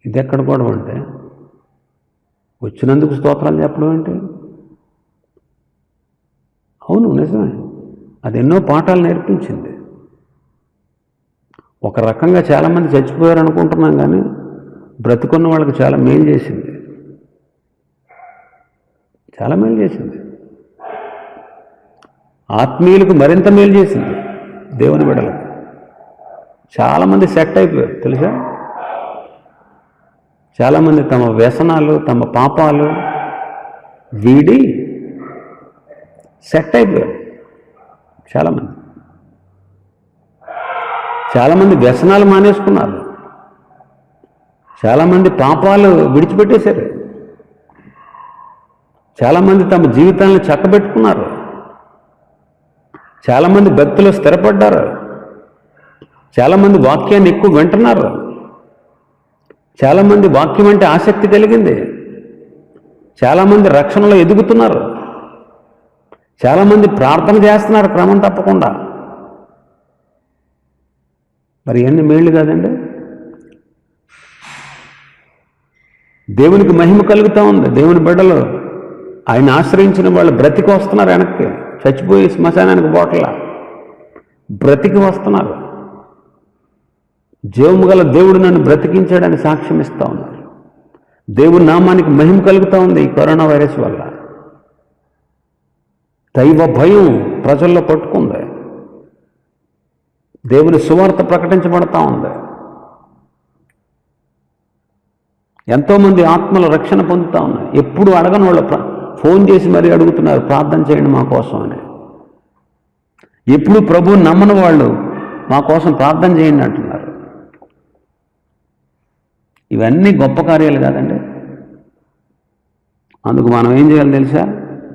ఇది ఎక్కడ కూడా అంటే వచ్చినందుకు స్తోత్రాలు చెప్పడం ఏంటి? అవును, నిజమే. అది ఎన్నో పాఠాలు నేర్పించింది. ఒక రకంగా చాలామంది చచ్చిపోయారు అనుకుంటున్నాం, కానీ బ్రతుకున్న వాళ్ళకి చాలా మేలు చేసింది, చాలా మేలు చేసింది. ఆత్మీయులకు మరింత మేలు చేసింది. దేవుని బిడ్డలకు చాలామంది సెట్ అయిపోయారు తెలుసా? చాలామంది తమ వ్యసనాలు, తమ పాపాలు వీడి సెట్ అయిపోయారు. చాలామంది వ్యసనాలు మానేసుకున్నారు, చాలామంది పాపాలు విడిచిపెట్టేశారు, చాలామంది తమ జీవితాలను చక్కబెట్టుకున్నారు, చాలామంది భక్తులు స్థిరపడ్డారు, చాలామంది వాక్యాన్ని ఎక్కువ వింటున్నారు, చాలామంది వాక్యం అంటే ఆసక్తి కలిగింది, చాలామంది రక్షణలో ఎదుగుతున్నారు, చాలామంది ప్రార్థన చేస్తున్నారు క్రమం తప్పకుండా. మరి ఎన్ని మేళ్ళు కాదండి? దేవునికి మహిమ కలుగుతూ ఉంది. దేవుని బిడ్డలు ఆయన ఆశ్రయించిన వాళ్ళు బ్రతికి వస్తున్నారు. వెనక్కి చచ్చిపోయి శ్మశానానికి పోట్ల బ్రతికి వస్తున్నారు. జీవము గల దేవుడు నన్ను బ్రతికించాడని సాక్ష్యం ఇస్తూ ఉన్నారు. దేవుని నామానికి మహిమ కలుగుతూ ఉంది ఈ కరోనా వైరస్ వల్ల. దైవ భయం ప్రజల్లో పట్టుకుంది. దేవుని సువార్త ప్రకటించబడతా ఉంది. ఎంతోమంది ఆత్మల రక్షణ పొందుతూ ఉన్నాయి. ఎప్పుడు అడగని వాళ్ళు ఫోన్ చేసి మరీ అడుగుతున్నారు, ప్రార్థన చేయండి మా కోసం అని. ఎప్పుడు ప్రభువుని నమ్మని వాళ్ళు మా కోసం ప్రార్థన చేయండి అంటున్నారు. ఇవన్నీ గొప్ప కార్యాలు కాదండి. అందుకు మనం ఏం చేయాలి తెలుసా?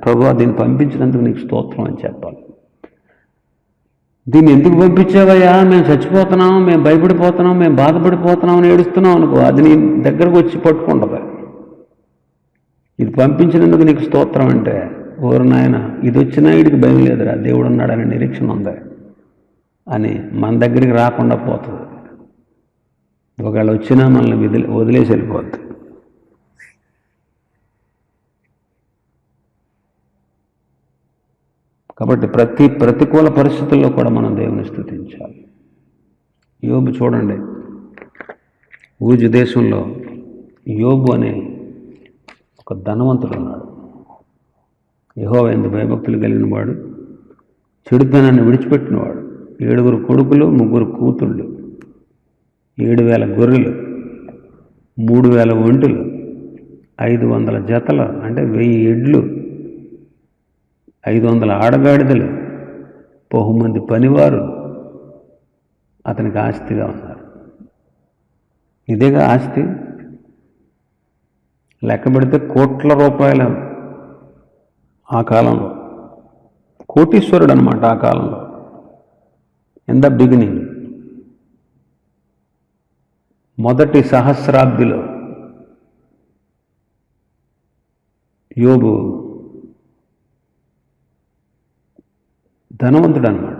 ప్రభువా, దీన్ని పంపించినందుకు నీకు స్తోత్రం అని చెప్పాలి. దీన్ని ఎందుకు పంపించావయ్యా? మేము చచ్చిపోతున్నాం, మేము భయపడిపోతున్నాం, మేము బాధపడిపోతున్నాం అని ఏడుస్తున్నాం అనుకో, అది నీ దగ్గరకు వచ్చి పట్టుకుంటుంది. ఇది పంపించినందుకు నీకు స్తోత్రం అంటే, ఓరు నాయన, ఇది వచ్చినా వీడికి భయం లేదురా, దేవుడు ఉన్నాడని నిరీక్షణ ఉంది అని మన దగ్గరికి రాకుండా పోతుంది. ఒకవేళ వచ్చినా మనల్ని వదిలేసి వెళ్ళిపోద్ది. కాబట్టి ప్రతికూల పరిస్థితుల్లో కూడా మనం దేవుని స్తుతించాలి. యోబు చూడండి, ఊజు దేశంలో యోబు అనే ఒక ధనవంతుడు ఉన్నాడు. యెహోవా యందు భయభక్తులు కలిగిన వాడు, చెడుతనాన్ని విడిచిపెట్టినవాడు. 7 కొడుకులు, 3 కూతుళ్ళు, 7,000 గొర్రెలు, 3,000 ఒంటెలు, 500 జతలు అంటే 1000 ఎడ్లు, 500 ఆడగాడిదలు, 10 మంది పనివారు అతనికి ఆస్తిగా ఉన్నారు. ఇదేగా ఆస్తి. లెక్క పెడితే కోట్ల రూపాయలు. ఆ కాలంలో కోటీశ్వరుడు అనమాట. ఆ కాలంలో ఇన్ ద బిగినింగ్, మొదటి సహస్రాబ్దిలో యోబు ధనవంతుడు అనమాట.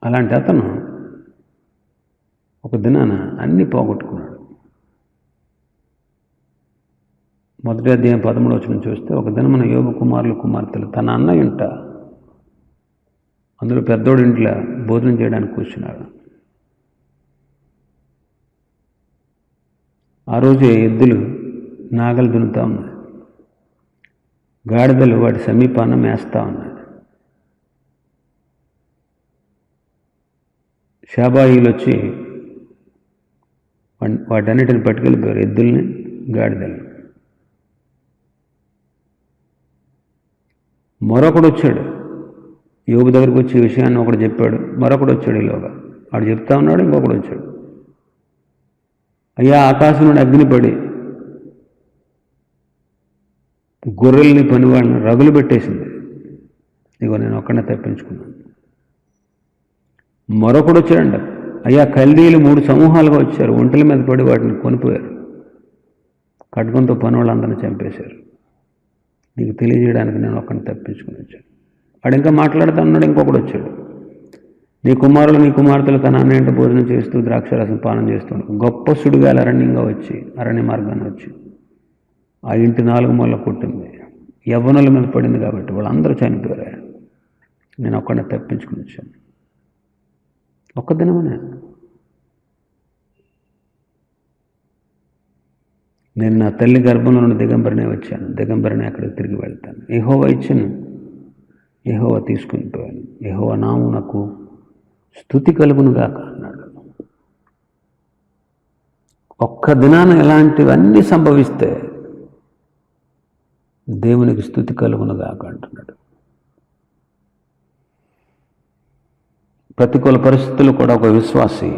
అలాంటి అతను ఒక దినాన అన్నీ పోగొట్టుకున్నాడు. మొదటి అధ్యాయం 13వ వచనం చూస్తే, ఒక దినమున యోబు కుమారులు కుమార్తెలు తన అన్న ఇంట, అందులో పెద్దోడి ఇంట్లో భోజనం చేయడానికి కూర్చున్నాడు. ఆ రోజే ఎద్దులు నాగలు దున్నుతూ ఉన్నాయి, గాడిదలు వాటి సమీపాన మేస్తూ ఉన్నాయి. షాబాయిలు వచ్చి వాటన్నిటిని పట్టుకెళ్ళిపోయారు, ఎద్దుల్ని, గాడిదల్ని. మరొకడు వచ్చాడు, యోబు దగ్గరికి వచ్చి ఈ విషయాన్ని ఒకడు చెప్పాడు. మరొకడు వచ్చాడు, ఈలోగా వాడు చెప్తా ఉన్నాడు. ఇంకొకడు వచ్చాడు, అయ్యా, ఆకాశం నుండి అగ్ని పడి గొర్రెల్ని పనివాళ్ళని రగులు పెట్టేసింది, ఇగో నేను ఒక్కడే తప్పించుకున్నాను. మరొకడు వచ్చాడంట, అయ్యా, కల్దీలు 3 సమూహాలుగా వచ్చారు, ఒంటెల మీద పడి వాటిని కొనిపోయారు, ఖడ్గంతో పని వాళ్ళందరినీ చంపేశారు, నీకు తెలియజేయడానికి నేను ఒక్కడిని తప్పించుకుని వచ్చాను. వాడు ఇంకా మాట్లాడుతూ ఉన్నాడు. ఇంకొకడు వచ్చాడు, నీ కుమారులు నీ కుమార్తెలు తన అన్నింటి భోజనం చేస్తూ ద్రాక్షరసం పానం చేస్తుండగా గొప్ప సుడిగాలి అరణ్య మార్గాన్ని వచ్చి ఆ ఇంటి 4 మూల కొట్టింది, యవ్వనుల మీద పడింది కాబట్టి వాళ్ళందరూ చనిపోయారు. నేను ఒక్కడిని తప్పించుకుని వచ్చాను. ఒక్క దినమనే. నేను నా తల్లి గర్భంలో నుండి దిగంబరినే వచ్చాను, దిగంబరినే అక్కడికి తిరిగి వెళ్తాను. యెహోవా ఇచ్చిన, యెహోవా తీసుకుని పోయాను, యెహోవా నామమునకు స్తుతి కలుగునుగాక అన్నాడు. ఒక్క దినాన ఇలాంటివన్నీ సంభవిస్తే దేవునికి స్తుతి కలుగునుగాక అంటున్నాడు. ప్రతికూల పరిస్థితులు కూడా ఒక విశ్వాసి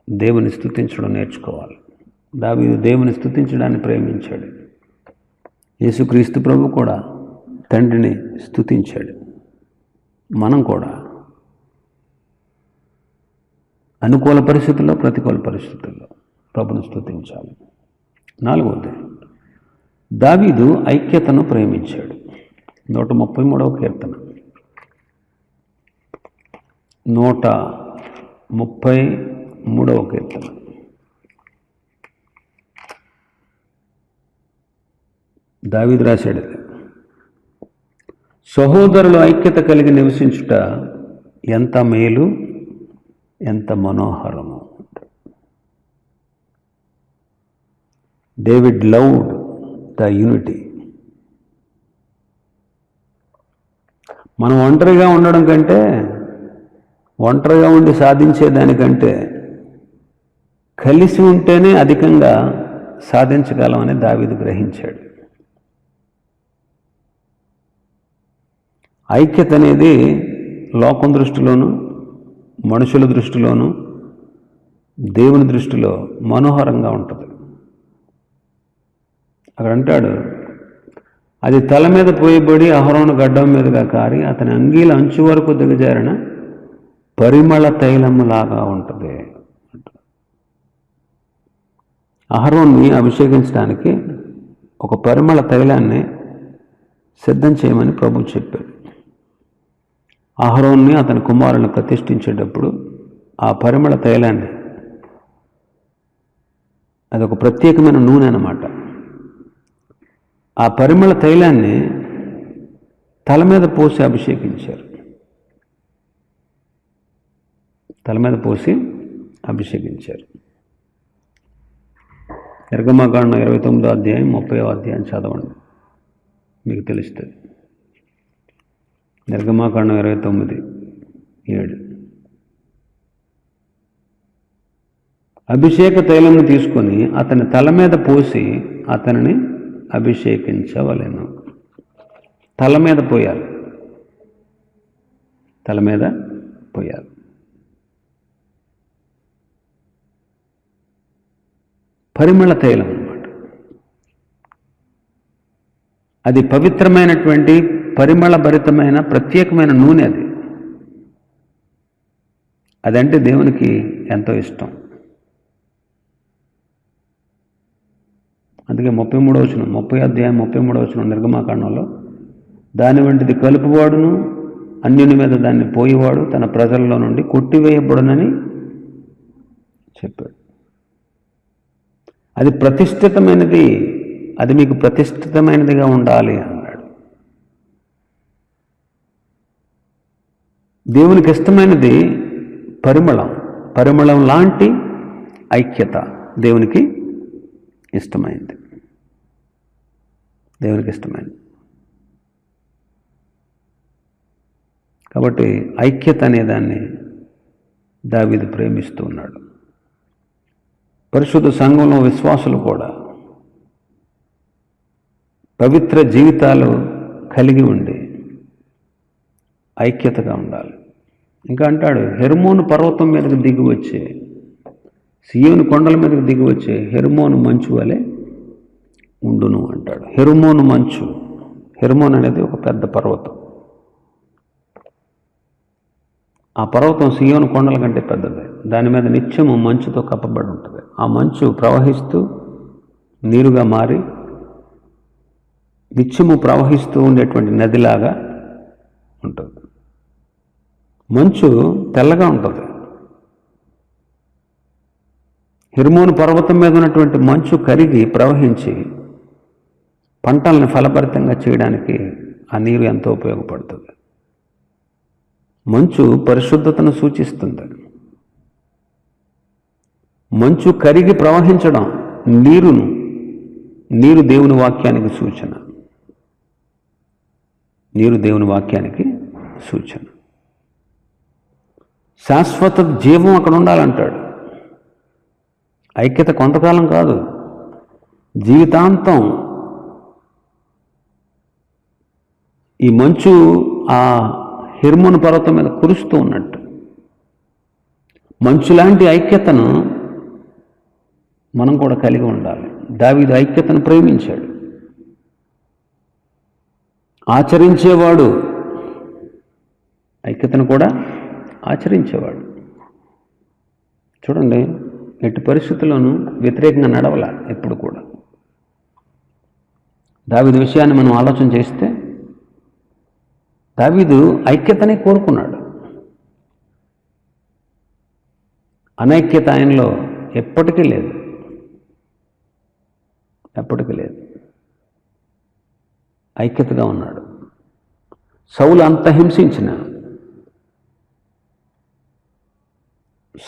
దేవుని స్తుతించడం నేర్చుకోవాలి. దావీదు దేవుని స్తుతించడాన్ని ప్రేమించాడు. యేసుక్రీస్తు ప్రభు కూడా తండ్రిని స్తుతించాడు. మనం కూడా అనుకూల పరిస్థితుల్లో, ప్రతికూల పరిస్థితుల్లో ప్రభుని స్తుతించాలి. 4వది, దావీదు ఐక్యతను ప్రేమించాడు. 133వ కీర్తన, 133వ కీర్తన. దావీదు రాశాడు, సహోదరులు ఐక్యత కలిగి నివసించుట ఎంత మేలు, ఎంత మనోహరము. David loved the unity. మనం ఒంటరిగా ఉండడం కంటే, ఒంటరిగా ఉండి సాధించేదానికంటే కలిసి ఉంటేనే అధికంగా సాధించగలమని దావీదు గ్రహించాడు. ఐక్యత అనేది లోకం దృష్టిలోనూ, మనుషుల దృష్టిలోనూ, దేవుని దృష్టిలో మనోహరంగా ఉంటుంది. అక్కడ అంటాడు, అది తల మీద పోయబడి అహరోను గడ్డం మీదుగా కారి అతని అంగీల అంచు వరకు దిగజారిన పరిమళ తైలములాగా ఉంటుంది. అహరోన్ని అభిషేకించడానికి ఒక పరిమళ తైలాన్ని సిద్ధం చేయమని ప్రభువు చెప్పాడు. అహరోన్ని అతని కుమారులను ప్రతిష్ఠించేటప్పుడు ఆ పరిమళ తైలాన్ని, అదొక ప్రత్యేకమైన నూనె అన్నమాట, ఆ పరిమళ తైలాన్ని తల మీద పోసి అభిషేకించారు. తల మీద పోసి అభిషేకించారు. నిర్గమకాండం 29వ అధ్యాయం 30వ అధ్యాయం చదవండి, మీకు తెలుస్తుంది. నిర్గమకాండం 29:7. అభిషేక తైలము తీసుకొని అతని తల మీద పోసి అతనిని అభిషేకించవలెను. తల మీద పోయాలి, తల మీద పోయాలి. పరిమళ తైలం అన్నమాట. అది పవిత్రమైనటువంటి పరిమళభరితమైన ప్రత్యేకమైన నూనె. అది అదంటే దేవునికి ఎంతో ఇష్టం. అందుకే 33వ వచనం, 30వ అధ్యాయం 33వ వచనం నిర్గమకాండంలో, దాని వంటిది కలుపువాడును అన్యుని మీద దాన్ని పోయేవాడు తన ప్రజల్లో నుండి కొట్టివేయబడునని చెప్పాడు. అది ప్రతిష్ఠితమైనది, అది మీకు ప్రతిష్ఠితమైనదిగా ఉండాలి అన్నాడు. దేవునికి ఇష్టమైనది పరిమళం. పరిమళం లాంటి ఐక్యత దేవునికి ఇష్టమైంది. దేవునికి ఇష్టమైంది. కాబట్టి ఐక్యత అనేదాన్ని దావీదు ప్రేమిస్తూ ఉన్నాడు. పరిశుద్ధ సంఘంలో విశ్వాసులు కూడా పవిత్ర జీవితాలు కలిగి ఉండి ఐక్యతగా ఉండాలి. ఇంకా అంటాడు, హెర్మోను పర్వతం మీదకి దిగి వచ్చే, సియోను కొండల మీదకి దిగి వచ్చే హెర్మోను మంచు వలె ఉండును అంటాడు. హెర్మోను మంచు, హెర్మోన్ అనేది ఒక పెద్ద పర్వతం. ఆ పర్వతం సియోను కొండల కంటే పెద్దది. దాని మీద నిత్యము మంచుతో కప్పబడి ఉంటుంది. ఆ మంచు ప్రవహిస్తూ నీరుగా మారి నిత్యము ప్రవహిస్తూ ఉండేటువంటి నదిలాగా ఉంటుంది. మంచు తెల్లగా ఉంటుంది. హెర్మోను పర్వతం మీద ఉన్నటువంటి మంచు కరిగి ప్రవహించి పంటల్ని ఫలభరితంగా చేయడానికి ఆ నీరు ఎంతో ఉపయోగపడుతుంది. మంచు పరిశుద్ధతను సూచిస్తుంది. మంచు కరిగి ప్రవహించడం, నీరు దేవుని వాక్యానికి సూచన. నీరు దేవుని వాక్యానికి సూచన. శాశ్వత జీవం అక్కడ ఉండాలంటాడు. ఐక్యత కొంతకాలం కాదు, జీవితాంతం. ఈ మంచు ఆ హెర్మోను పర్వతం మీద కురుస్తూ ఉన్నట్టు మంచు లాంటి ఐక్యతను మనం కూడా కలిగి ఉండాలి. దావీదు ఐక్యతను ప్రేమించాడు. ఆచరించేవాడు, ఐక్యతను కూడా ఆచరించేవాడు. చూడండి, ఎట్టి పరిస్థితుల్లోనూ వ్యతిరేకంగా నడవల. ఎప్పుడు కూడా దావీదు విషయాన్ని మనం ఆలోచన చేస్తే, దావీదు ఐక్యతనే కోరుకున్నాడు. అనైక్యత ఆయనలో ఎప్పటికీ లేదు, ఎప్పటికీ లేదు. ఐక్యతగా ఉన్నాడు. సౌలు అంత హింసించిన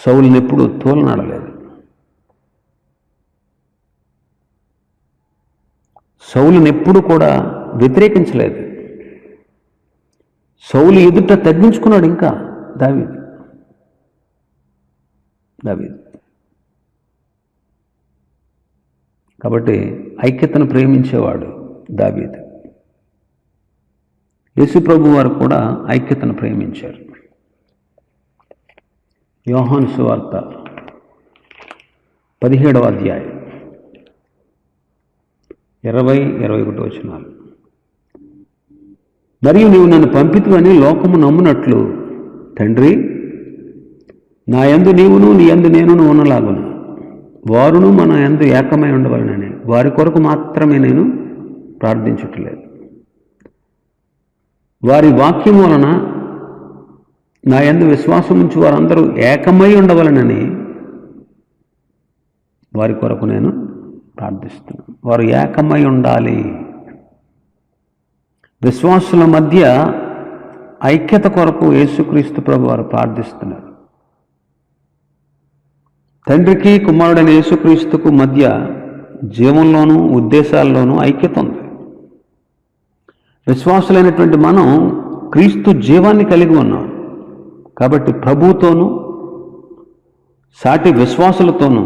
సౌలుని ఎప్పుడు తోలనాడలేదు. సౌలుని ఎప్పుడు కూడా వ్యతిరేకించలేదు. సౌలు ఎదుట తగ్గించుకున్నాడు ఇంకా దావీదు. కాబట్టి ఐక్యతను ప్రేమించేవాడు దావీదు. యేసుప్రభు వారు కూడా ఐక్యతను ప్రేమించారు. యోహాను సువార్త 17వ అధ్యాయం 20-21 వచనాలు. మరియు నీవు నన్ను పంపితువని లోకము నమ్మునట్లు తండ్రి, నా యందు నీవును నీ యందు నేనును ఉన్నలాగున వారును మన యందు ఏకమై ఉండవలనని వారి కొరకు మాత్రమే నేను ప్రార్థించుటలేదు. వారి వాక్యం వలన నా యందు విశ్వాసం ఉంచి వారందరూ ఏకమై ఉండవలనని వారి కొరకు నేను ప్రార్థిస్తున్నాను. వారు ఏకమై ఉండాలి. విశ్వాసుల మధ్య ఐక్యత కొరకు యేసుక్రీస్తు ప్రభు వారు ప్రార్థిస్తున్నారు. తండ్రికి కుమారుడైన యేసుక్రీస్తుకు మధ్య జీవంలోనూ ఉద్దేశాల్లోనూ ఐక్యత ఉంది. విశ్వాసులైనటువంటి మనం క్రీస్తు జీవాన్ని కలిగి ఉన్నాం. కాబట్టి ప్రభువుతోనూ సాటి విశ్వాసులతోనూ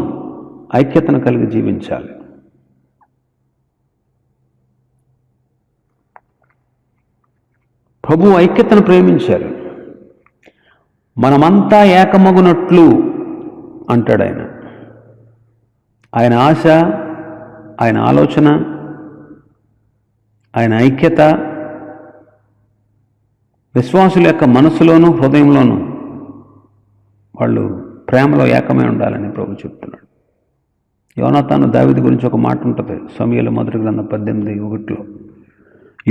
ఐక్యతను కలిగి జీవించాలి. ప్రభు ఐక్యతను ప్రేమించారు. మనమంతా ఏకమగునట్లు అంటాడు ఆయన. ఆయన ఆశ, ఆయన ఆలోచన, ఆయన ఐక్యత విశ్వాసుల యొక్క మనసులోనూ హృదయంలోనూ వాళ్ళు ప్రేమలో ఏకమై ఉండాలని ప్రభు చెప్తున్నాడు. యోనాతాను దావీదు గురించి ఒక మాట ఉంటుంది, సమూయేలు మొదటి గ్రంథం 18:1.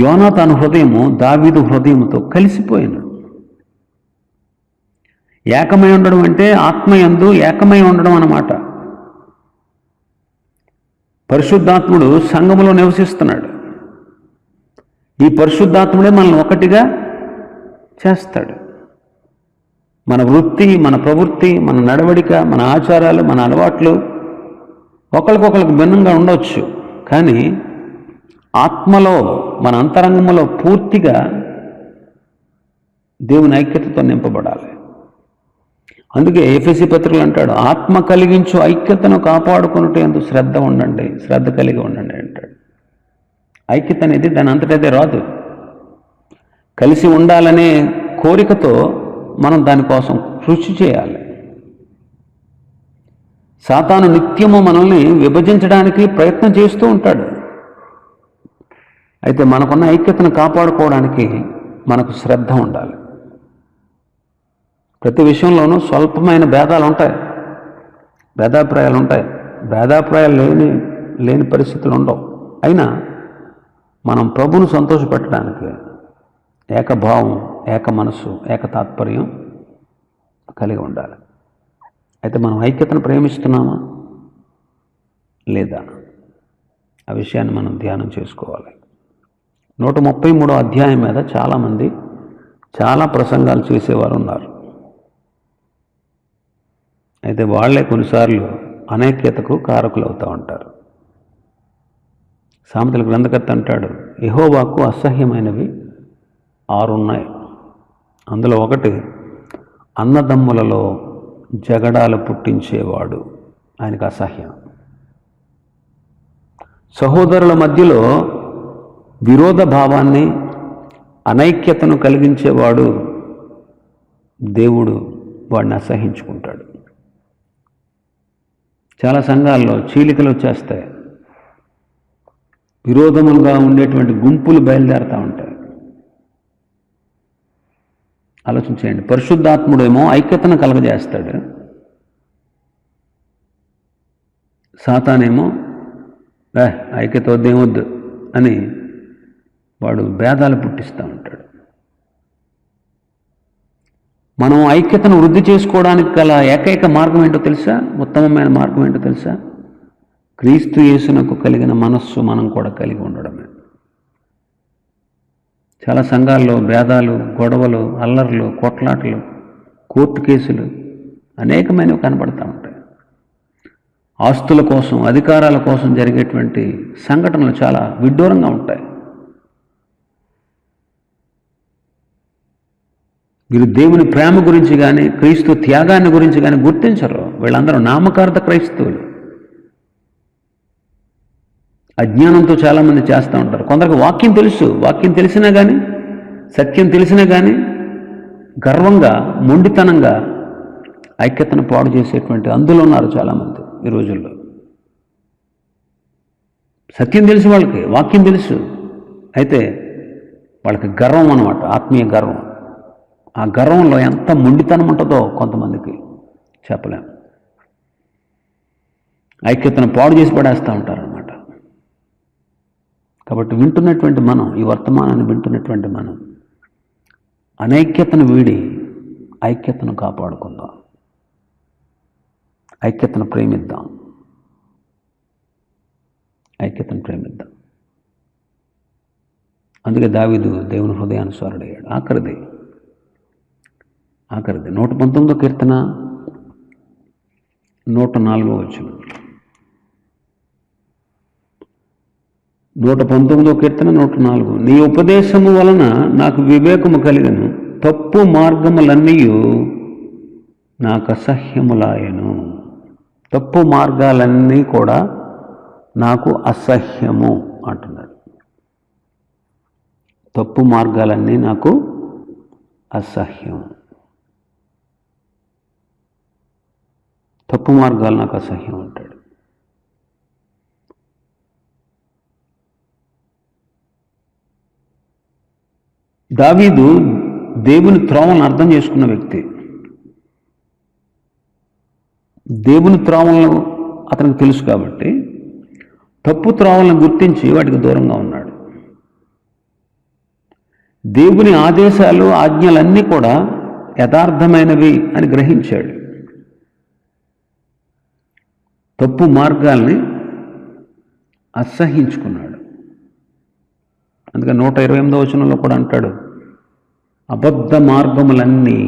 యోనాతాను హృదయము దావీదు హృదయముతో కలిసిపోయిన. ఏకమై ఉండడం అంటే ఆత్మయందు ఏకమై ఉండడం అన్నమాట. పరిశుద్ధాత్ముడు సంఘములో నివసిస్తున్నాడు. ఈ పరిశుద్ధాత్ముడే మనల్ని ఒకటిగా చేస్తాడు. మన వృత్తి, మన ప్రవృత్తి, మన నడవడిక, మన ఆచారాలు, మన అలవాట్లు ఒకరికొకరికి భిన్నంగా ఉండవచ్చు. కానీ ఆత్మలో, మన అంతరంగంలో పూర్తిగా దేవుని ఐక్యతతో నింపబడాలి. అందుకే ఎఫెసీ పత్రికలు అంటాడు, ఆత్మ కలిగించు ఐక్యతను కాపాడుకున్నట్టు శ్రద్ధ కలిగి ఉండండి అంటాడు. ఐక్యత అనేది దాని అంతటదే రాదు. కలిసి ఉండాలనే కోరికతో మనం దానికోసం కృషి చేయాలి. సాతాను నిత్యము మనల్ని విభజించడానికి ప్రయత్నం చేస్తూ ఉంటాడు. అయితే మనకున్న ఐక్యతను కాపాడుకోవడానికి మనకు శ్రద్ధ ఉండాలి. ప్రతి విషయంలోనూ స్వల్పమైన భేదాలు ఉంటాయి, భేదాభిప్రాయాలు ఉంటాయి. భేదాభిప్రాయాలు లేని పరిస్థితులు ఉండవు. అయినా మనం ప్రభువును సంతోషపెట్టడానికి ఏకభావం, ఏక మనసు, ఏక తాత్పర్యం కలిగి ఉండాలి. అయితే మనం ఐక్యతను ప్రేమిస్తున్నామా లేదా? ఆ విషయాన్ని మనం ధ్యానం చేసుకోవాలి. 133వ అధ్యాయం మీద చాలామంది చాలా ప్రసంగాలు చేసేవారు ఉన్నారు. అయితే వాళ్లే కొన్నిసార్లు అనైక్యతకు కారకులు అవుతూ ఉంటారు. సామెతల గ్రంథకర్త అంటాడు, యెహోవాకు అసహ్యమైనవి 6 ఉన్నాయి. అందులో ఒకటి అన్నదమ్ములలో జగడాలు పుట్టించేవాడు, ఆయనకు అసహ్యం. సహోదరుల మధ్యలో విరోధ భావాన్ని, అనైక్యతను కలిగించేవాడు దేవుడు వాడిని అసహించుకుంటాడు. చాలా సంఘాల్లో చీలికలు వచ్చేస్తాయి. విరోధములుగా ఉండేటువంటి గుంపులు బయలుదేరుతూ ఉంటాయి. ఆలోచించేయండి. పరిశుద్ధాత్ముడేమో ఐక్యతను కలగజేస్తాడు, సాతానేమో ఐక్యత వద్దేమొద్దు అని వాడు భేదాలు పుట్టిస్తూ ఉంటాడు. మనం ఐక్యతను వృద్ధి చేసుకోవడానికి గల ఏకైక మార్గం ఏంటో తెలుసా? ఉత్తమమైన మార్గం ఏంటో తెలుసా? క్రీస్తు యేసునకు కలిగిన మనస్సు మనం కూడా కలిగి ఉండడమే. చాలా సంఘాల్లో భేదాలు, గొడవలు, అల్లర్లు, కొట్లాటలు, కోర్టు కేసులు అనేకమైనవి కనబడుతూ ఉంటాయి. ఆస్తుల కోసం, అధికారాల కోసం జరిగేటువంటి సంఘటనలు చాలా విడ్డూరంగా ఉంటాయి. వీరు దేవుని ప్రేమ గురించి కానీ, క్రీస్తు త్యాగాన్ని గురించి కానీ గుర్తించరు. వీళ్ళందరూ నామకార్థ క్రైస్తవులు. అజ్ఞానంతో చాలామంది చేస్తూ ఉంటారు. కొందరికి వాక్యం తెలుసు, వాక్యం తెలిసినా కానీ, సత్యం తెలిసినా కానీ గర్వంగా, మొండితనంగా ఐక్యతను పాడు చేసేటువంటి అందులో ఉన్నారు చాలామంది ఈ రోజుల్లో. సత్యం తెలుసు వాళ్ళకి, వాక్యం తెలుసు, అయితే వాళ్ళకి గర్వం అన్నమాట, ఆత్మీయ గర్వం. ఆ గర్వంలో ఎంత మొండితనం ఉంటుందో కొంతమందికి చెప్పలేం. ఐక్యతను పాడు చేసి పడేస్తూ ఉంటారనమాట. కాబట్టి వింటున్నటువంటి మనం, ఈ వర్తమానాన్ని వింటున్నటువంటి మనం అనైక్యతను వీడి ఐక్యతను కాపాడుకుందాం, ఐక్యతను ప్రేమిద్దాం, ఐక్యతను ప్రేమిద్దాం. అందుకే దావీదు దేవుని హృదయానుసారుడయ్యాడు. ఆఖరిది 119వ కీర్తన 104వ వచనం. 119వ కీర్తన 104. నీ ఉపదేశము వలన నాకు వివేకము కలిగను, తప్పు మార్గములన్నీ నాకు అసహ్యములాయను. తప్పు మార్గాలన్నీ కూడా నాకు అసహ్యము అంటున్నాడు. తప్పు మార్గాలన్నీ నాకు అసహ్యం. తప్పు మార్గాలు నాకు అసహ్యం అంటాడు. దావీదు దేవుని త్రోవలను అర్థం చేసుకున్న వ్యక్తి. దేవుని త్రోవలను అతనికి తెలుసు కాబట్టి తప్పు త్రోవలను గుర్తించి వాటికి దూరంగా ఉన్నాడు. దేవుని ఆదేశాలు, ఆజ్ఞలన్నీ కూడా యథార్థమైనవి అని గ్రహించాడు. తప్పు మార్గాల్ని అసహ్యించుకున్నాడు. అందుకే 128వ వచనంలో కూడా అంటాడు, అబద్ధ మార్గములన్నీ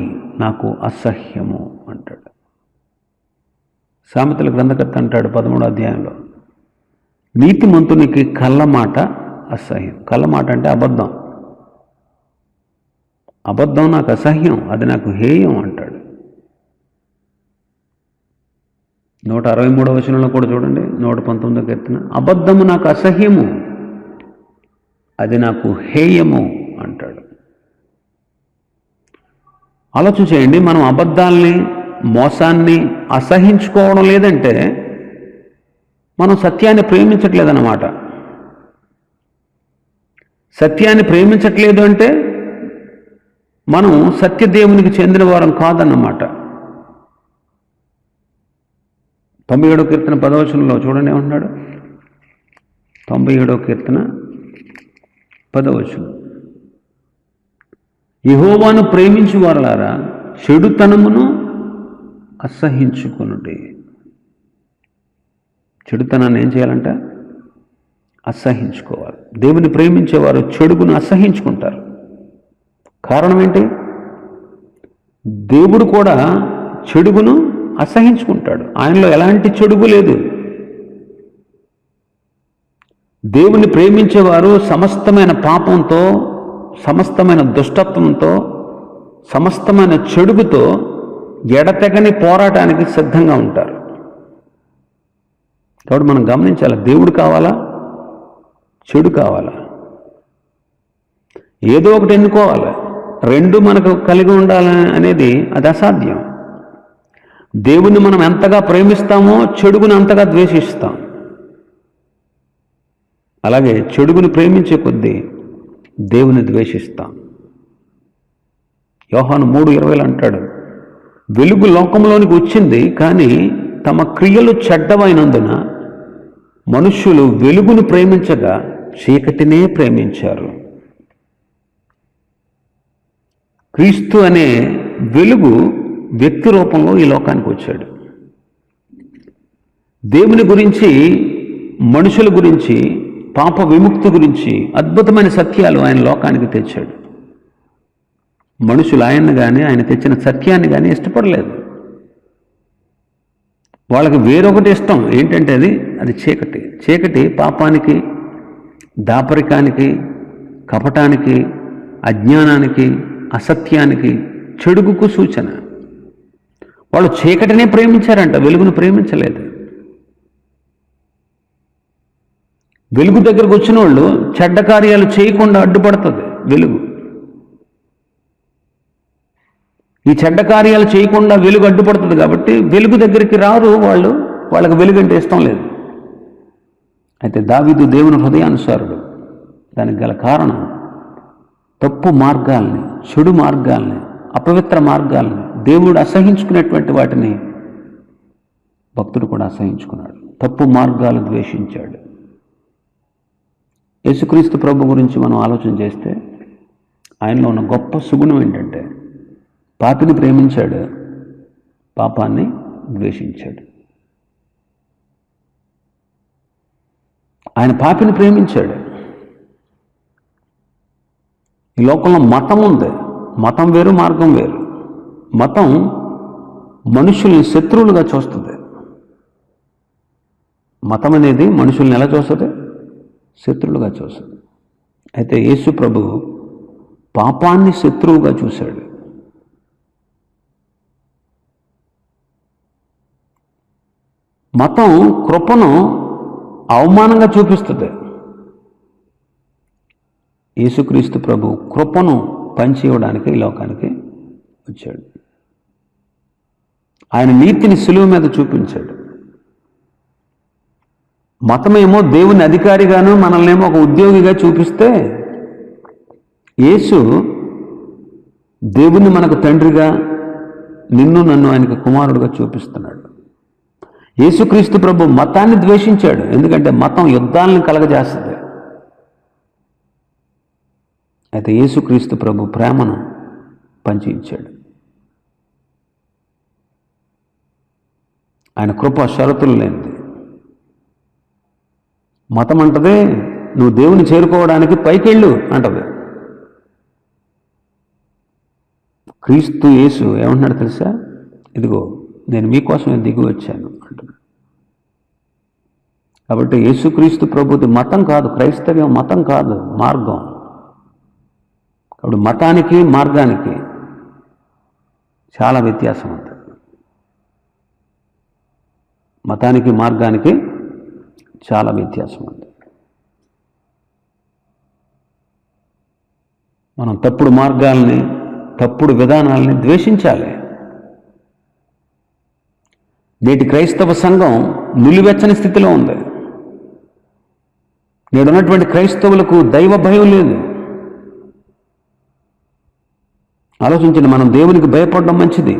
నాకు అసహ్యము అంటాడు. సామెతల గ్రంథకర్త అంటాడు 13వ అధ్యాయంలో, నీతిమంతునికి కళ్ళమాట అసహ్యం. కళ్ళమాట అంటే అబద్ధం. అబద్ధం నాకు అసహ్యం, అది నాకు హేయం అంటాడు. 163వ వచనంలో కూడా చూడండి, 119వ కీర్తన, అబద్ధము నాకు అసహ్యము, అది నాకు హేయము అంటాడు. ఆలోచన చేయండి, మనం అబద్ధాల్ని, మోసాన్ని అసహించుకోవడం లేదంటే మనం సత్యాన్ని ప్రేమించట్లేదన్నమాట. సత్యాన్ని ప్రేమించట్లేదు అంటే మనం సత్యదేవునికి చెందిన వారం కాదన్నమాట. 97వ కీర్తన 10వ వచనంలో చూడండి ఏమంటున్నాడు. 97వ కీర్తన 10వ వచనం, యెహోవాను ప్రేమించు వారలారా చెడుతనమును అసహించుకొనుడి. చెడుతనాన్ని ఏం చేయాలంట? అసహించుకోవాలి. దేవుని ప్రేమించేవారు చెడుగును అసహించుకుంటారు. కారణం ఏంటి? దేవుడు కూడా చెడుగును అసహించుకుంటాడు. ఆయనలో ఎలాంటి చెడుగు లేదు. దేవుని ప్రేమించేవారు సమస్తమైన పాపంతో, సమస్తమైన దుష్టత్వంతో, సమస్తమైన చెడుగుతో ఎడతెగని పోరాటానికి సిద్ధంగా ఉంటారు. కాబట్టి మనం గమనించాలి, దేవుడు కావాలా, చెడు కావాలా? ఏదో ఒకటి ఎన్నుకోవాలి. రెండు మనకు కలిగి ఉండాలని అనేది అది అసాధ్యం. దేవుణ్ణి మనం ఎంతగా ప్రేమిస్తామో చెడుగుని అంతగా ద్వేషిస్తాం. అలాగే చెడుగుని ప్రేమించే కొద్దీ దేవుని ద్వేషిస్తాం. యోహాను 3:20 అంటాడు, వెలుగు లోకంలోనికి వచ్చింది, కానీ తమ క్రియలు చెడ్డమైనందున మనుష్యులు వెలుగును ప్రేమించగా చీకటినే ప్రేమించారు. క్రీస్తు అనే వెలుగు వ్యక్తి రూపంలో ఈ లోకానికి వచ్చాడు. దేవుని గురించి, మనుషుల గురించి, పాప విముక్తి గురించి అద్భుతమైన సత్యాలు ఆయన లోకానికి తెచ్చాడు. మనుషులు ఆయన్ని కానీ, ఆయన తెచ్చిన సత్యాన్ని కానీ ఇష్టపడలేదు. వాళ్ళకి వేరొకటి ఇష్టం. ఏంటంటే అది చీకటి. చీకటి పాపానికి, దాపరికానికి, కపటానికి, అజ్ఞానానికి, అసత్యానికి, చెడుగుకు సూచన. వాళ్ళు చీకటినే ప్రేమించారంట, వెలుగును ప్రేమించలేదు. వెలుగు దగ్గరకు వచ్చిన వాళ్ళు చెడ్డ కార్యాలు చేయకుండా అడ్డుపడుతుంది వెలుగు. ఈ చెడ్డ కార్యాలు చేయకుండా వెలుగు అడ్డుపడుతుంది కాబట్టి వెలుగు దగ్గరికి రారు వాళ్ళు. వాళ్ళకి వెలుగు అంటే ఇష్టం లేదు. అయితే దావీదు దేవుని హృదయానుసారుడు. దానికి గల కారణం తప్పు మార్గాల్ని, చెడు మార్గాల్ని, అపవిత్ర మార్గాల్ని, దేవుడు అసహించుకునేటువంటి వాటిని భక్తుడు కూడా అసహించుకున్నాడు. తప్పు మార్గాలు ద్వేషించాడు. యేసుక్రీస్తు ప్రభు గురించి మనం ఆలోచన చేస్తే ఆయనలో ఉన్న గొప్ప సుగుణం ఏంటంటే పాపిని ప్రేమించాడు, పాపాన్ని ద్వేషించాడు. ఆయన పాపిని ప్రేమించాడు. ఈ లోకంలో మతం ఉంది. మతం వేరు, మార్గం వేరు. మతం మనుషుల్ని శత్రువులుగా చూస్తుంది. మతం అనేది మనుషుల్ని ఎలా చూస్తుంది? శత్రువులుగా చూస్తుంది. అయితే యేసు ప్రభు పాపాన్ని శత్రువుగా చూశాడు. మతం కృపను అవమానంగా చూపిస్తుంది. యేసుక్రీస్తు ప్రభు కృపను పంచి ఇవ్వడానికి ఈ లోకానికి వచ్చాడు. ఆయన నీతిని శిలువ మీద చూపించాడు. మతమేమో దేవుని అధికారిగాను, మనల్నేమో ఒక ఉద్యోగిగా చూపిస్తే, యేసు దేవుని మనకు తండ్రిగా, నిన్ను నన్ను ఆయనకు కుమారుడుగా చూపిస్తున్నాడు. యేసుక్రీస్తు ప్రభు మతాన్ని ద్వేషించాడు. ఎందుకంటే మతం యుద్ధాలను కలగజేస్తుంది. అయితే యేసుక్రీస్తు ప్రభు ప్రేమను పంచి ఇచ్చాడు. ఆయన కృప షరతులు లేనిది. మతం అంటదే నువ్వు దేవుని చేరుకోవడానికి పైకెళ్ళు అంటది. క్రీస్తు యేసు ఏమంటున్నాడు తెలుసా? ఇదిగో నేను మీకోసమే దిగి వచ్చాను అంటున్నాడు. కాబట్టి యేసుక్రీస్తు ప్రభుది మతం కాదు, క్రైస్తవ్యం మతం కాదు, మార్గం. కాబట్టి మతానికి మార్గానికి చాలా వ్యత్యాసం ఉంటుంది. మతానికి మార్గానికి చాలా వ్యత్యాసం ఉంది. మనం తప్పుడు మార్గాల్ని, తప్పుడు విధానాలని ద్వేషించాలి. నేటి క్రైస్తవ సంఘం నిలువెచ్చని స్థితిలో ఉంది. నేడున్నటువంటి క్రైస్తవులకు దైవ భయం లేదు. ఆలోచించండి, మనం దేవునికి భయపడడం మంచిది.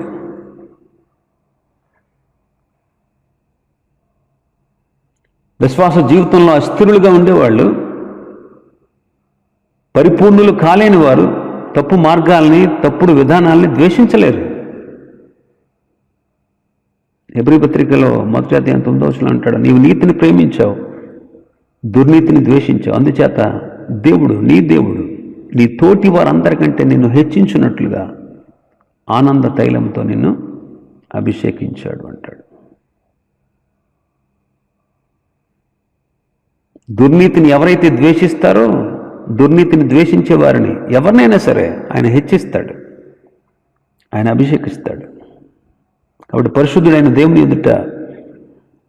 విశ్వాస జీవితంలో అస్థిరులుగా ఉండేవాళ్ళు, పరిపూర్ణులు కాలేని వారు తప్పు మార్గాల్ని, తప్పుడు విధానాల్ని ద్వేషించలేరు. హెబ్రీ పత్రికలో 1:9 అంటాడు, నీవు నీతిని ప్రేమించావు, దుర్నీతిని ద్వేషించావు. అందుచేత దేవుడు నీ తోటి వారందరికంటే నిన్ను హెచ్చించున్నట్లుగా ఆనంద తైలంతో నిన్ను అభిషేకించాడు అంటాడు. దుర్నీతిని ఎవరైతే ద్వేషిస్తారో, దుర్నీతిని ద్వేషించే వారిని ఎవరినైనా సరే ఆయన హెచ్చిస్తాడు, ఆయన అభిషేకిస్తాడు. కాబట్టి పరిశుద్ధుడైన దేవుని ఎదుట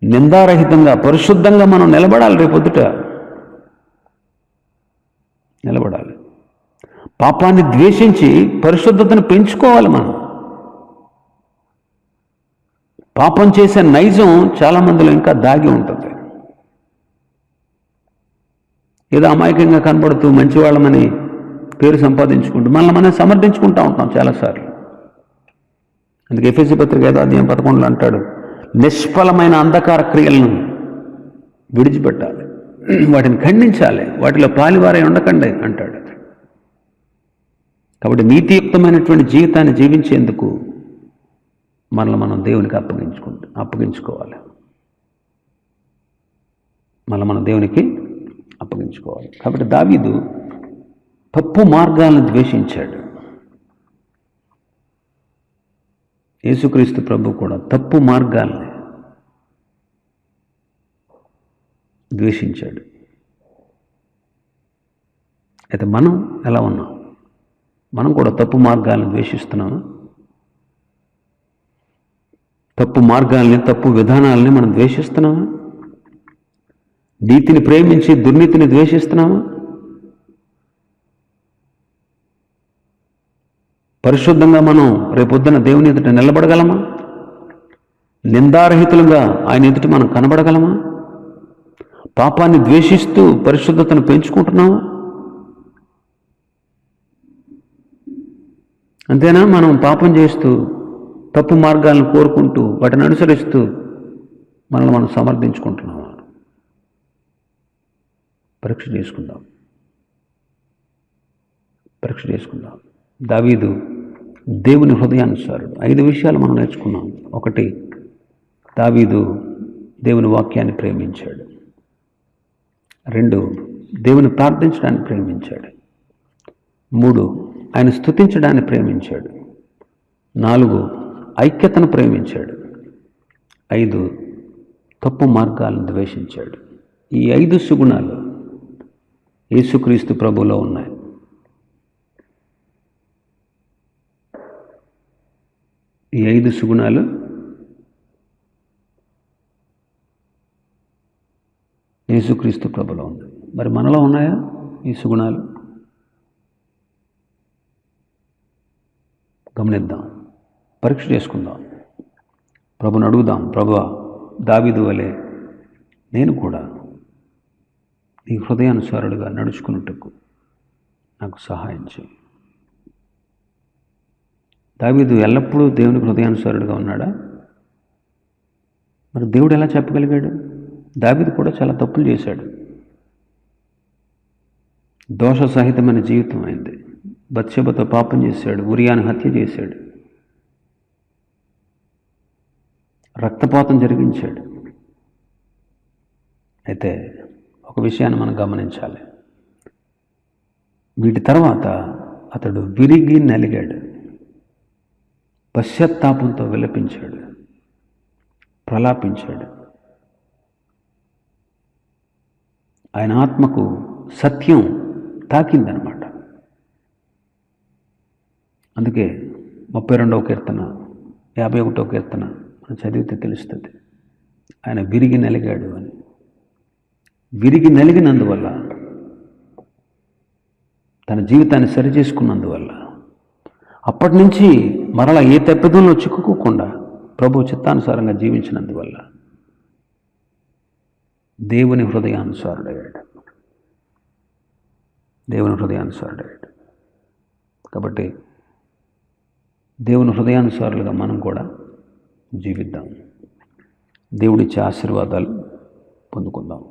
నిందారహితంగా, పరిశుద్ధంగా మనం నిలబడాలి. రేపొద్దుట నిలబడాలి. పాపాన్ని ద్వేషించి పరిశుద్ధతను పెంచుకోవాలి. మనం పాపం చేసే నైజం చాలామందిలో ఇంకా దాగి ఉంటుంది. ఏదో అమాయకంగా కనబడుతూ మంచివాళ్ళమని పేరు సంపాదించుకుంటూ మనల్ని మనం సమర్థించుకుంటూ ఉంటాం చాలాసార్లు. అందుకే ఎఫెసీ పత్రిక 5:11 అంటాడు, నిష్ఫలమైన అంధకార క్రియలను విడిచిపెట్టాలి, వాటిని ఖండించాలి, వాటిలో పాలివారై ఉండకండి అంటాడు. కాబట్టి నీతియుక్తమైనటువంటి జీవితాన్ని జీవించేందుకు మనల్ని మనం దేవునికి అప్పగించుకోవాలి. మనం దేవునికి అప్పగించుకోవాలి. కాబట్టి దావీదు తప్పు మార్గాలను ద్వేషించాడు. యేసుక్రీస్తు ప్రభు కూడా తప్పు మార్గాల్ని, ద్వేషించాడు. అయితే మనం ఎలా ఉన్నాం? మనం కూడా తప్పు మార్గాలను ద్వేషిస్తున్నామా? తప్పు మార్గాల్ని, తప్పు విధానాలని మనం ద్వేషిస్తున్నామా? నీతిని ప్రేమించి దుర్నీతిని ద్వేషిస్తున్నామా? పరిశుద్ధంగా మనం రేపొద్దున దేవుని ఎదుట నిలబడగలమా? నిందారహితులుగా ఆయన ఎదుట మనం కనబడగలమా? పాపాన్ని ద్వేషిస్తూ పరిశుద్ధతను పెంచుకుంటున్నామా? అంతేనా? మనం పాపం చేస్తూ తప్పు మార్గాలను కోరుకుంటూ వాటిని అనుసరిస్తూ మనల్ని మనం సమర్థించుకుంటున్నామా? పరీక్ష చేసుకుందాం. దావీదు దేవుని హృదయానుసారుడు. 5 విషయాలు మనం నేర్చుకున్నాం. 1, దావీదు దేవుని వాక్యాన్ని ప్రేమించాడు. 2, దేవుని ప్రార్థించడాన్ని ప్రేమించాడు. 3, ఆయన స్తుతించడాన్ని ప్రేమించాడు. 4, ఐక్యతను ప్రేమించాడు. 5, తప్పు మార్గాలను ద్వేషించాడు. ఈ 5 సుగుణాలు యేసుక్రీస్తు ప్రభువులో ఉన్నాయి. ఈ 5 సుగుణాలు యేసుక్రీస్తు ప్రభులో ఉన్నాయి. మరి మనలో ఉన్నాయా ఈ సుగుణాలు? గమనిద్దాం, పరీక్ష చేసుకుందాం, ప్రభుని అడుగుదాం. ప్రభువా, దావీదు వలె నేను కూడా నీ హృదయానుసారుడుగా నడుచుకున్నట్టుకు నాకు సహాయం చేయి. దావీదు ఎల్లప్పుడూ దేవుని హృదయానుసారుడుగా ఉన్నాడా? మరి దేవుడు ఎలా చెప్పగలిగాడు? దావీదు కూడా చాలా తప్పులు చేశాడు. దోష సహితమైన జీవితం అయింది. బత్షెబతో పాపం చేశాడు, ఉరియాను హత్య చేశాడు, రక్తపాతం జరిగించాడు. అయితే ఒక విషయాన్ని మనం గమనించాలి. వీటి తర్వాత అతడు విరిగి నలిగాడు, పశ్చాత్తాపంతో విలపించాడు, ప్రలాపించాడు. ఆయన ఆత్మకు సత్యం తాకిందనమాట. అందుకే 32వ కీర్తన, 51వ కీర్తన మనం చదివితే తెలుస్తుంది ఆయన విరిగి నలిగాడు అని. విరిగి నలిగినందువల్ల, తన జీవితాన్ని సరిచేసుకున్నందువల్ల, అప్పటి నుంచి మరలా ఏ తప్పిదంలో చిక్కుకోకుండా ప్రభు చిత్తానుసారంగా జీవించినందువల్ల దేవుని హృదయానుసారుడయ్యాడు. కాబట్టి దేవుని హృదయానుసారులుగా మనం కూడా జీవిద్దాం. దేవుడిచ్చే ఆశీర్వాదాలు పొందుకుందాం.